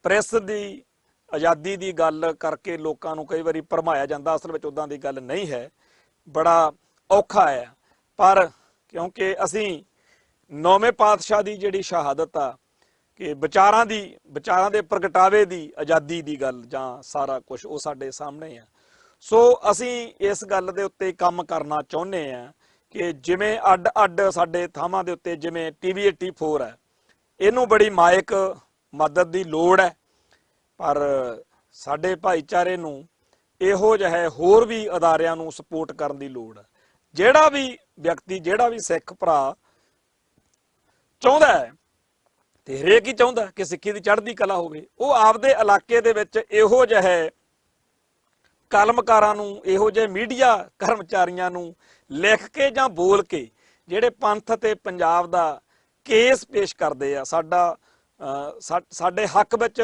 ਪ੍ਰੈਸ ਦੀ ਆਜ਼ਾਦੀ ਦੀ ਗੱਲ ਕਰਕੇ ਲੋਕਾਂ ਨੂੰ ਕਈ ਵਾਰੀ ਭਰਮਾਇਆ ਜਾਂਦਾ, ਅਸਲ ਵਿੱਚ ਉਦਾਂ ਦੀ ਗੱਲ ਨਹੀਂ ਹੈ, ਬੜਾ ਔਖਾ ਹੈ। ਪਰ ਕਿਉਂਕਿ ਅਸੀਂ 9ਵੇਂ ਪਾਤਸ਼ਾਹ ਦੀ ਜਿਹੜੀ ਸ਼ਹਾਦਤ ਆ ਕਿ ਵਿਚਾਰਾਂ ਦੇ ਪ੍ਰਗਟਾਵੇ ਦੀ ਆਜ਼ਾਦੀ ਦੀ ਗੱਲ, ਜਾਂ ਸਾਰਾ ਕੁਝ ਉਹ ਸਾਡੇ ਸਾਹਮਣੇ ਆ। ਸੋ ਅਸੀਂ ਇਸ ਗੱਲ ਦੇ ਉੱਤੇ ਕੰਮ ਕਰਨਾ ਚਾਹੁੰਦੇ ਆ ਕਿ ਜਿਵੇਂ ਅੱਡ-ਅੱਡ ਸਾਡੇ ਥਾਵਾਂ ਦੇ ਉੱਤੇ, ਜਿਵੇਂ TV 84 ਹੈ, ਇਹਨੂੰ ਬੜੀ ਮਾਇਕ ਮਦਦ ਦੀ ਲੋੜ ਹੈ, ਪਰ ਸਾਡੇ ਭਾਈਚਾਰੇ ਨੂੰ ਇਹੋ ਜਿਹੇ ਹੋਰ ਵੀ ਅਦਾਰਿਆਂ ਨੂੰ ਸਪੋਰਟ ਕਰਨ ਦੀ ਲੋੜ ਹੈ। ਜਿਹੜਾ ਵੀ ਵਿਅਕਤੀ, ਜਿਹੜਾ ਵੀ ਸਿੱਖ ਭਰਾ ਚਾਹੁੰਦਾ ਹੈ, ਤੇ ਹਰੇਕ ਹੀ ਚਾਹੁੰਦਾ ਕਿ ਸਿੱਖੀ ਦੀ ਚੜ੍ਹਦੀ ਕਲਾ ਹੋਵੇ, ਉਹ ਆਪਦੇ ਇਲਾਕੇ ਦੇ ਵਿੱਚ ਇਹੋ ਜਿਹੇ ਕਲਮਕਾਰਾਂ ਨੂੰ, ਇਹੋ ਜਿਹੇ ਮੀਡੀਆ ਕਰਮਚਾਰੀਆਂ ਨੂੰ ਲਿਖ ਕੇ ਜਾਂ ਬੋਲ ਕੇ ਜਿਹੜੇ ਪੰਥ ਤੇ ਪੰਜਾਬ ਦਾ ਕੇਸ ਪੇਸ਼ ਕਰਦੇ ਆ, ਸਾਡੇ ਹੱਕ ਵਿੱਚ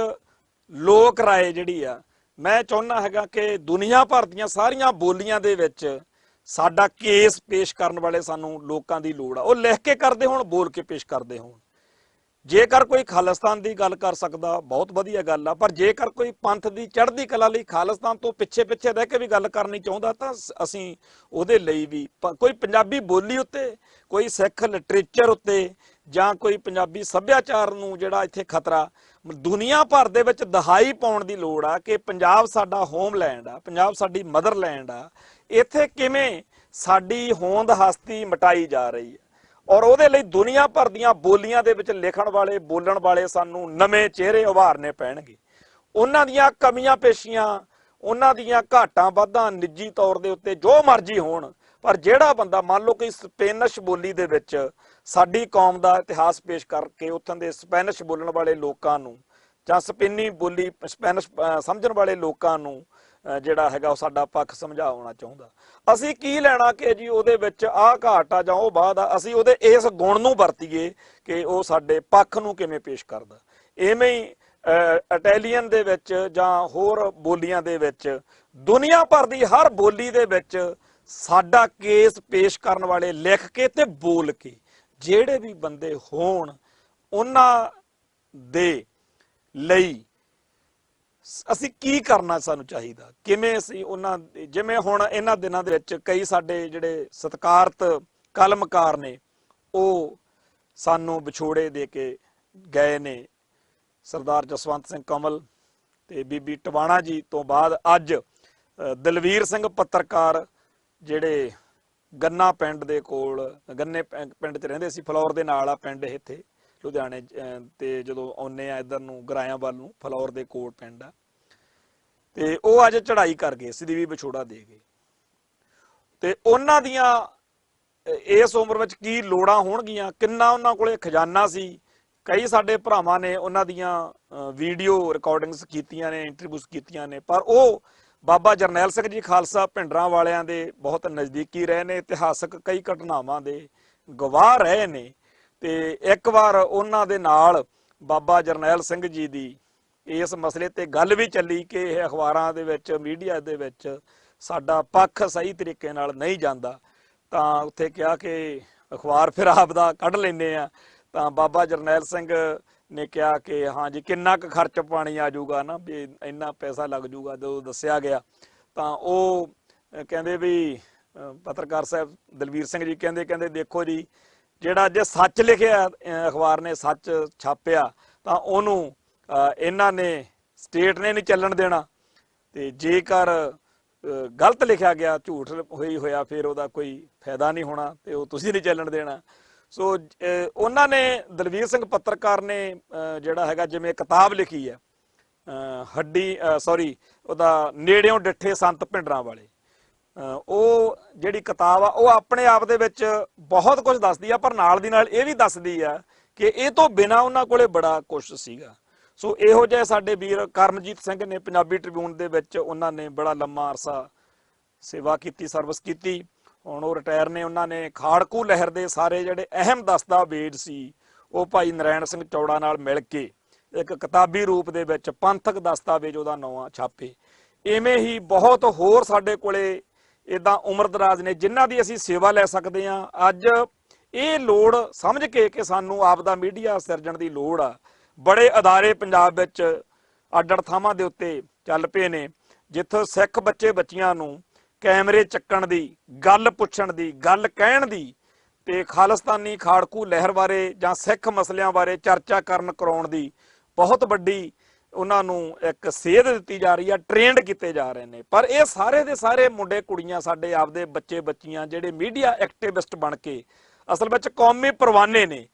ਲੋਕ ਰਾਏ ਜਿਹੜੀ ਆ, ਮੈਂ ਚਾਹੁੰਦਾ ਹੈਗਾ ਕਿ ਦੁਨੀਆ ਭਰ ਦੀਆਂ ਸਾਰੀਆਂ ਬੋਲੀਆਂ ਦੇ ਵਿੱਚ ਸਾਡਾ ਕੇਸ ਪੇਸ਼ ਕਰਨ ਵਾਲੇ ਸਾਨੂੰ ਲੋਕਾਂ ਦੀ ਲੋੜ ਆ। ਉਹ ਲਿਖ ਕੇ ਕਰਦੇ ਹੋਣ, ਬੋਲ ਕੇ ਪੇਸ਼ ਕਰਦੇ ਹੋਣ। ਜੇਕਰ ਕੋਈ ਖਾਲਿਸਤਾਨ ਦੀ ਗੱਲ ਕਰ ਸਕਦਾ, ਬਹੁਤ ਵਧੀਆ ਗੱਲ ਆ, ਪਰ ਜੇਕਰ ਕੋਈ ਪੰਥ ਦੀ ਚੜ੍ਹਦੀ ਕਲਾ ਲਈ ਖਾਲਿਸਤਾਨ ਤੋਂ ਪਿੱਛੇ ਰਹਿ ਕੇ ਵੀ ਗੱਲ ਕਰਨੀ ਚਾਹੁੰਦਾ, ਤਾਂ ਅਸੀਂ ਉਹਦੇ ਲਈ ਵੀ ਕੋਈ ਪੰਜਾਬੀ ਬੋਲੀ ਉੱਤੇ, ਕੋਈ ਸਿੱਖ ਲਿਟਰੇਚਰ ਉੱਤੇ, ਜਾਂ ਕੋਈ ਪੰਜਾਬੀ ਸੱਭਿਆਚਾਰ ਨੂੰ ਜਿਹੜਾ ਇੱਥੇ ਖਤਰਾ, ਦੁਨੀਆ ਭਰ ਦੇ ਵਿੱਚ ਦਹਾਈ ਪਾਉਣ ਦੀ ਲੋੜ ਆ ਕਿ ਪੰਜਾਬ ਸਾਡਾ ਹੋਮਲੈਂਡ ਆ, ਪੰਜਾਬ ਸਾਡੀ ਮਦਰਲੈਂਡ ਆ, ਇੱਥੇ ਕਿਵੇਂ ਸਾਡੀ ਹੋਂਦ ਹਸਤੀ ਮਿਟਾਈ ਜਾ ਰਹੀ ਹੈ। ਔਰ ਉਹਦੇ ਲਈ ਦੁਨੀਆ ਭਰ ਦੀਆਂ ਬੋਲੀਆਂ ਦੇ ਵਿੱਚ ਲਿਖਣ ਵਾਲੇ, ਬੋਲਣ ਵਾਲੇ ਸਾਨੂੰ ਨਵੇਂ ਚਿਹਰੇ ਉਭਾਰਨੇ ਪੈਣਗੇ। ਉਹਨਾਂ ਦੀਆਂ ਕਮੀਆਂ ਪੇਸ਼ੀਆਂ, ਉਹਨਾਂ ਦੀਆਂ ਘਾਟਾਂ ਵਾਧਾਂ ਨਿੱਜੀ ਤੌਰ ਦੇ ਉੱਤੇ ਜੋ ਮਰਜ਼ੀ ਹੋਣ, ਪਰ ਜਿਹੜਾ ਬੰਦਾ ਮੰਨ ਲਓ ਕਿ ਸਪੈਨਿਸ਼ ਬੋਲੀ ਦੇ ਵਿੱਚ ਸਾਡੀ ਕੌਮ ਦਾ ਇਤਿਹਾਸ ਪੇਸ਼ ਕਰਕੇ ਉੱਥੋਂ ਦੇ ਸਪੈਨਿਸ਼ ਬੋਲਣ ਵਾਲੇ ਲੋਕਾਂ ਨੂੰ ਜਾਂ ਸਪੇਨੀ ਬੋਲੀ ਸਪੈਨਿਸ਼ ਸਮਝਣ ਵਾਲੇ ਲੋਕਾਂ ਨੂੰ ਜਿਹੜਾ ਹੈਗਾ ਉਹ ਸਾਡਾ ਪੱਖ ਸਮਝਾਉਣਾ ਚਾਹੁੰਦਾ, ਅਸੀਂ ਕੀ ਲੈਣਾ ਕਿ ਜੀ ਉਹਦੇ ਵਿੱਚ ਆਹ ਘਾਟ ਆ ਜਾਂ ਉਹ ਬਾਤ ਆ, ਅਸੀਂ ਉਹਦੇ ਇਸ ਗੁਣ ਨੂੰ ਵਰਤੀਏ ਕਿ ਉਹ ਸਾਡੇ ਪੱਖ ਨੂੰ ਕਿਵੇਂ ਪੇਸ਼ ਕਰਦਾ। ਇਵੇਂ ਹੀ ਇਟਾਲੀਅਨ ਦੇ ਵਿੱਚ ਜਾਂ ਹੋਰ ਬੋਲੀਆਂ ਦੇ ਵਿੱਚ ਦੁਨੀਆ ਭਰ ਦੀ ਹਰ ਬੋਲੀ ਦੇ ਵਿੱਚ ਸਾਡਾ ਕੇਸ ਪੇਸ਼ ਕਰਨ ਵਾਲੇ ਲਿਖ ਕੇ ਤੇ ਬੋਲ ਕੇ ਜਿਹੜੇ ਵੀ ਬੰਦੇ ਹੋਣ, ਉਹਨਾਂ ਦੇ ਲਈ ਅਸੀਂ ਕੀ ਕਰਨਾ ਸਾਨੂੰ ਚਾਹੀਦਾ, ਕਿਵੇਂ ਅਸੀਂ ਉਹਨਾਂ ਜਿਵੇਂ ਹੁਣ ਇਹਨਾਂ ਦਿਨਾਂ ਦੇ ਵਿੱਚ ਕਈ ਸਾਡੇ ਜਿਹੜੇ ਸਤਿਕਾਰਤ ਕਲਮਕਾਰ ਨੇ ਉਹ ਸਾਨੂੰ ਵਿਛੋੜੇ ਦੇ ਕੇ ਗਏ ਨੇ। ਸਰਦਾਰ ਜਸਵੰਤ ਸਿੰਘ ਕਮਲ ਤੇ ਬੀਬੀ ਟਵਾਣਾ ਜੀ ਤੋਂ ਬਾਅਦ ਅੱਜ ਦਲਵੀਰ ਸਿੰਘ ਪੱਤਰਕਾਰ ਜਿਹੜੇ ਗੰਨਾ ਪਿੰਡ ਦੇ ਕੋਲ, ਗੰਨੇ ਪਿੰਡ 'ਚ ਰਹਿੰਦੇ ਸੀ, ਫਲੌਰ ਦੇ ਨਾਲ ਆ ਪਿੰਡ ਇੱਥੇ ਲੁਧਿਆਣੇ, ਤੇ ਜਦੋਂ ਆਉਂਦੇ ਆ ਇੱਧਰ ਨੂੰ ਗਰਾਇਆਂ ਵੱਲ ਨੂੰ ਫਲੌਰ ਦੇ ਕੋਲ ਪਿੰਡ ਆ, ਤੇ ਉਹ ਅੱਜ ਚੜ੍ਹਾਈ ਕਰ ਗਏ, ਸਦੀਵੀ ਵਿਛੋੜਾ ਦੇ ਗਏ। ਤੇ ਉਹਨਾਂ ਦੀਆਂ ਇਸ ਉਮਰ ਵਿੱਚ ਕੀ ਲੋੜਾਂ ਹੋਣਗੀਆਂ, ਕਿੰਨਾ ਉਹਨਾਂ ਕੋਲੇ ਖਜ਼ਾਨਾ ਸੀ। ਕਈ ਸਾਡੇ ਭਰਾਵਾਂ ਨੇ ਉਹਨਾਂ ਦੀਆਂ ਵੀਡੀਓ ਰਿਕਾਰਡਿੰਗਸ ਕੀਤੀਆਂ ਨੇ, ਇੰਟਰਵਿਊਜ਼ ਕੀਤੀਆਂ ਨੇ, ਪਰ ਉਹ ਬਾਬਾ ਜਰਨੈਲ ਸਿੰਘ ਜੀ ਖਾਲਸਾ ਭਿੰਡਰਾਂ ਵਾਲਿਆਂ ਦੇ ਬਹੁਤ ਨਜ਼ਦੀਕੀ ਰਹੇ ਨੇ, ਇਤਿਹਾਸਕ ਕਈ ਘਟਨਾਵਾਂ ਦੇ ਗਵਾਹ ਰਹੇ ਨੇ। ਤੇ ਇੱਕ ਵਾਰ ਉਹਨਾਂ ਦੇ ਨਾਲ ਬਾਬਾ ਜਰਨੈਲ ਸਿੰਘ ਜੀ ਦੀ ਇਸ ਮਸਲੇ ਤੇ ਗੱਲ ਵੀ ਚੱਲੀ ਕਿ ਇਹ ਅਖਬਾਰਾਂ ਦੇ ਵਿੱਚ, ਮੀਡੀਆ ਦੇ ਵਿੱਚ ਸਾਡਾ ਪੱਖ ਸਹੀ ਤਰੀਕੇ ਨਾਲ ਨਹੀਂ ਜਾਂਦਾ, ਤਾਂ ਉੱਥੇ ਕਿਹਾ ਕਿ ਅਖਬਾਰ ਫਿਰ ਆਪ ਦਾ ਕੱਢ ਲੈਂਦੇ ਆ। ਤਾਂ ਬਾਬਾ ਜਰਨੈਲ ਸਿੰਘ ਨੇ ਕਿਹਾ ਕਿ ਹਾਂ ਜੀ ਕਿੰਨਾ ਕੁ ਖਰਚ ਪਾਣੀ ਆ ਜਾਊਗਾ ਨਾ, ਵੀ ਇੰਨਾ ਪੈਸਾ ਲੱਗ ਜਾਊਗਾ। ਜਦੋਂ ਦੱਸਿਆ ਗਿਆ ਤਾਂ ਉਹ ਕਹਿੰਦੇ ਵੀ ਪੱਤਰਕਾਰ ਸਾਹਿਬ ਦਲਵੀਰ ਸਿੰਘ ਜੀ ਕਹਿੰਦੇ ਦੇਖੋ ਜੀ, ਜਿਹੜਾ ਜੇ ਸੱਚ ਲਿਖਿਆ ਅਖਬਾਰ ਨੇ, ਸੱਚ ਛਾਪਿਆ, ਤਾਂ ਉਹਨੂੰ ਇਹਨਾਂ ਨੇ ਸਟੇਟ ਨੇ ਨਹੀਂ ਚੱਲਣ ਦੇਣਾ, ਤੇ ਜੇਕਰ ਗਲਤ ਲਿਖਿਆ ਗਿਆ, ਝੂਠ ਹੋਇਆ, ਫਿਰ ਉਹਦਾ ਕੋਈ ਫਾਇਦਾ ਨਹੀਂ ਹੋਣਾ ਤੇ ਉਹ ਤੁਸੀਂ ਨਹੀਂ ਚੱਲਣ ਦੇਣਾ। ਸੋ ਉਹਨਾਂ ਨੇ, ਦਲਵੀਰ ਸਿੰਘ ਪੱਤਰਕਾਰ ਨੇ ਜਿਹੜਾ ਹੈਗਾ ਜਿਵੇਂ ਕਿਤਾਬ ਲਿਖੀ ਹੈ ਉਹਦਾ ਨੇੜਿਓਂ ਡਿੱਠੇ ਸੰਤ ਭਿੰਡਰਾਂ ਵਾਲੇ, ਉਹ ਜਿਹੜੀ ਕਿਤਾਬ ਆ ਉਹ ਆਪਣੇ ਆਪ ਦੇ ਵਿੱਚ ਬਹੁਤ ਕੁਝ ਦੱਸਦੀ ਆ, ਪਰ ਨਾਲ ਦੀ ਨਾਲ ਇਹ ਵੀ ਦੱਸਦੀ ਆ ਕਿ ਇਹ ਤੋਂ ਬਿਨਾਂ ਉਹਨਾਂ ਕੋਲੇ ਬੜਾ ਕੁਛ ਸੀਗਾ। ਸੋ ਇਹੋ ਜਿਹੇ ਸਾਡੇ ਵੀਰ ਕਰਮਜੀਤ ਸਿੰਘ ਨੇ ਪੰਜਾਬੀ ਟ੍ਰਿਬਿਊਨ ਦੇ ਵਿੱਚ, ਉਹਨਾਂ ਨੇ ਬੜਾ ਲੰਮਾ ਅਰਸਾ ਸੇਵਾ ਕੀਤੀ, ਸਰਵਿਸ ਕੀਤੀ, ਹੁਣ ਉਹ ਰਿਟਾਇਰ ਨੇ। ਉਹਨਾਂ ਨੇ ਖਾੜਕੂ ਲਹਿਰ ਦੇ ਸਾਰੇ ਜਿਹੜੇ ਅਹਿਮ ਦਸਤਾਵੇਜ਼ ਸੀ ਉਹ ਭਾਈ ਨਰੈਣ ਸਿੰਘ ਚੌੜਾ ਨਾਲ ਮਿਲ ਕੇ ਇੱਕ ਕਿਤਾਬੀ ਰੂਪ ਦੇ ਵਿੱਚ ਪੰਥਕ ਦਸਤਾਵੇਜ਼ ਉਹਦਾ ਨਾਂ ਛਾਪੇ। ਇਵੇਂ ਹੀ ਬਹੁਤ ਹੋਰ ਸਾਡੇ ਕੋਲੇ ਇੱਦਾਂ ਉਮਰ ਦਰਾਜ਼ ਨੇ ਜਿਨ੍ਹਾਂ ਦੀ ਅਸੀਂ ਸੇਵਾ ਲੈ ਸਕਦੇ ਹਾਂ। ਅੱਜ ਇਹ ਲੋੜ ਸਮਝ ਕੇ ਕਿ ਸਾਨੂੰ ਆਪ ਦਾ ਮੀਡੀਆ ਸਿਰਜਣ ਦੀ ਲੋੜ ਆ, ਬੜੇ ਅਦਾਰੇ ਪੰਜਾਬ ਵਿੱਚ ਅੱਡ-ਅੱਡ ਥਾਵਾਂ ਦੇ ਉੱਤੇ ਚੱਲ ਪਏ ਨੇ, ਜਿੱਥੋਂ ਸਿੱਖ ਬੱਚੇ ਬੱਚੀਆਂ ਨੂੰ ਕੈਮਰੇ ਚੱਕਣ ਦੀ, ਗੱਲ ਪੁੱਛਣ ਦੀ, ਗੱਲ ਕਹਿਣ ਦੀ, ਤੇ ਖਾਲਿਸਤਾਨੀ ਖਾੜਕੂ ਲਹਿਰ ਬਾਰੇ ਜਾਂ ਸਿੱਖ ਮਸਲਿਆਂ ਬਾਰੇ ਚਰਚਾ ਕਰਾਉਣ ਦੀ ਬਹੁਤ ਵੱਡੀ ਉਹਨਾਂ ਨੂੰ ਇੱਕ ਸੇਧ ਦਿੱਤੀ ਜਾ ਰਹੀ ਆ, ਟ੍ਰੇਨਡ ਕੀਤੇ ਜਾ ਰਹੇ ਨੇ। ਪਰ ਇਹ ਸਾਰੇ ਦੇ ਸਾਰੇ ਮੁੰਡੇ ਕੁੜੀਆਂ, ਸਾਡੇ ਆਪਦੇ ਬੱਚੇ ਬੱਚੀਆਂ ਜਿਹੜੇ ਮੀਡੀਆ ਐਕਟਿਵਿਸਟ ਬਣ ਕੇ ਅਸਲ ਵਿੱਚ ਕੌਮੀ ਪਰਵਾਨੇ ਨੇ।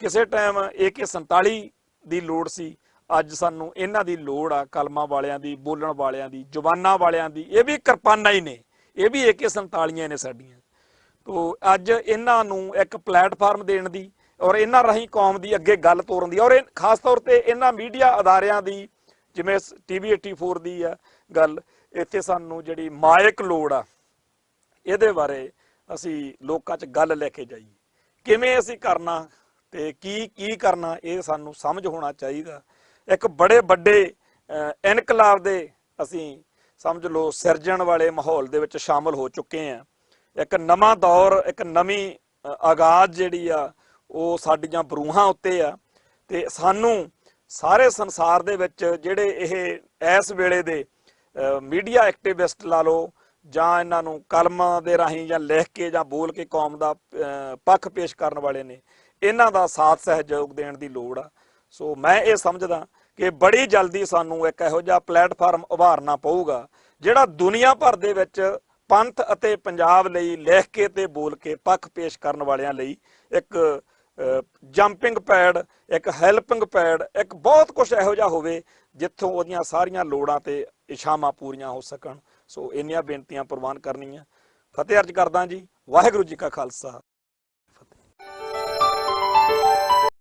ਕਿਸੇ ਟਾਈਮ AK-47 ਦੀ ਲੋੜ ਸੀ, ਅੱਜ ਸਾਨੂੰ ਇਹਨਾਂ ਦੀ ਲੋੜ ਆ, ਕਲਮਾਂ ਵਾਲਿਆਂ ਦੀ, ਬੋਲਣ ਵਾਲਿਆਂ ਦੀ, ਜ਼ੁਬਾਨਾਂ ਵਾਲਿਆਂ ਦੀ। ਇਹ ਵੀ ਕਿਰਪਾਨਾਂ ਹੀ ਨੇ, ਇਹ ਵੀ AK-47 ਨੇ ਸਾਡੀਆਂ। ਤੋ ਅੱਜ ਇਹਨਾਂ ਨੂੰ ਇੱਕ ਪਲੇਟਫਾਰਮ ਦੇਣ ਦੀ ਔਰ ਇਹਨਾਂ ਰਾਹੀਂ ਕੌਮ ਦੀ ਅੱਗੇ ਗੱਲ ਤੋਰਨ ਦੀ, ਔਰ ਖਾਸ ਤੌਰ ਤੇ ਇਹਨਾਂ ਮੀਡੀਆ ਅਦਾਰਿਆਂ ਦੀ, ਜਿਵੇਂ TV 84 ਦੀ ਆ ਗੱਲ, ਇੱਥੇ ਸਾਨੂੰ ਜਿਹੜੀ ਮਾਇਕ ਲੋੜ ਆ, ਇਹਦੇ ਬਾਰੇ ਅਸੀਂ ਲੋਕਾਂ 'ਚ ਗੱਲ ਲੈ ਕੇ ਜਾਈਏ। ਕਿਵੇਂ ਅਸੀਂ ਕਰਨਾ ਤੇ ਕੀ ਕਰਨਾ, ਇਹ ਸਾਨੂੰ ਸਮਝ ਹੋਣਾ ਚਾਹੀਦਾ। ਇੱਕ ਬੜੇ ਵੱਡੇ ਇਨਕਲਾਬ ਦੇ ਅਸੀਂ ਸਮਝ ਲਓ ਸਿਰਜਣ ਵਾਲੇ ਮਾਹੌਲ ਦੇ ਵਿੱਚ ਸ਼ਾਮਲ ਹੋ ਚੁੱਕੇ ਹਾਂ। ਇੱਕ ਨਵਾਂ ਦੌਰ, ਇੱਕ ਨਵੀਂ ਆਗਾਜ਼ ਜਿਹੜੀ ਆ ਉਹ ਸਾਡੀਆਂ ਬਰੂਹਾਂ ਉੱਤੇ ਆ, ਤੇ ਸਾਨੂੰ ਸਾਰੇ ਸੰਸਾਰ ਦੇ ਵਿੱਚ ਜਿਹੜੇ ਇਹ ਇਸ ਵੇਲੇ ਦੇ ਮੀਡੀਆ ਐਕਟਿਵਿਸਟ ਲਾ ਲਓ, ਜਾਂ ਇਹਨਾਂ ਨੂੰ ਕਲਮਾਂ ਦੇ ਰਾਹੀਂ ਜਾਂ ਲਿਖ ਕੇ ਜਾਂ ਬੋਲ ਕੇ ਕੌਮ ਦਾ ਪੱਖ ਪੇਸ਼ ਕਰਨ ਵਾਲੇ ਨੇ, ਇਹਨਾਂ ਦਾ ਸਾਥ ਸਹਿਯੋਗ ਦੇਣ ਦੀ ਲੋੜ ਆ। ਸੋ ਮੈਂ ਇਹ ਸਮਝਦਾ ਕਿ ਬੜੀ ਜਲਦੀ ਸਾਨੂੰ ਇੱਕ ਇਹੋ ਜਿਹਾ ਪਲੇਟਫਾਰਮ ਉਭਾਰਨਾ ਪਊਗਾ ਜਿਹੜਾ ਦੁਨੀਆ ਭਰ ਦੇ ਵਿੱਚ ਪੰਥ ਅਤੇ ਪੰਜਾਬ ਲਈ ਲਿਖ ਕੇ ਤੇ ਬੋਲ ਕੇ ਪੱਖ ਪੇਸ਼ ਕਰਨ ਵਾਲਿਆਂ ਲਈ ਇੱਕ ਜੰਪਿੰਗ ਪੈਡ, ਇੱਕ ਹੈਲਪਿੰਗ ਪੈਡ, ਇੱਕ ਬਹੁਤ ਕੁਝ ਇਹੋ ਜਿਹਾ ਹੋਵੇ ਜਿੱਥੋਂ ਉਹਦੀਆਂ ਸਾਰੀਆਂ ਲੋੜਾਂ ਤੇ ਇਛਾਵਾਂ ਪੂਰੀਆਂ ਹੋ ਸਕਣ। ਸੋ ਇੰਨੀਆਂ ਬੇਨਤੀਆਂ ਪ੍ਰਵਾਨ ਕਰਨੀਆਂ। ਫਤਿਹ ਅਰਜ਼ ਕਰਦਾ ਜੀ। ਵਾਹਿਗੁਰੂ ਜੀ ਕਾ ਖਾਲਸਾ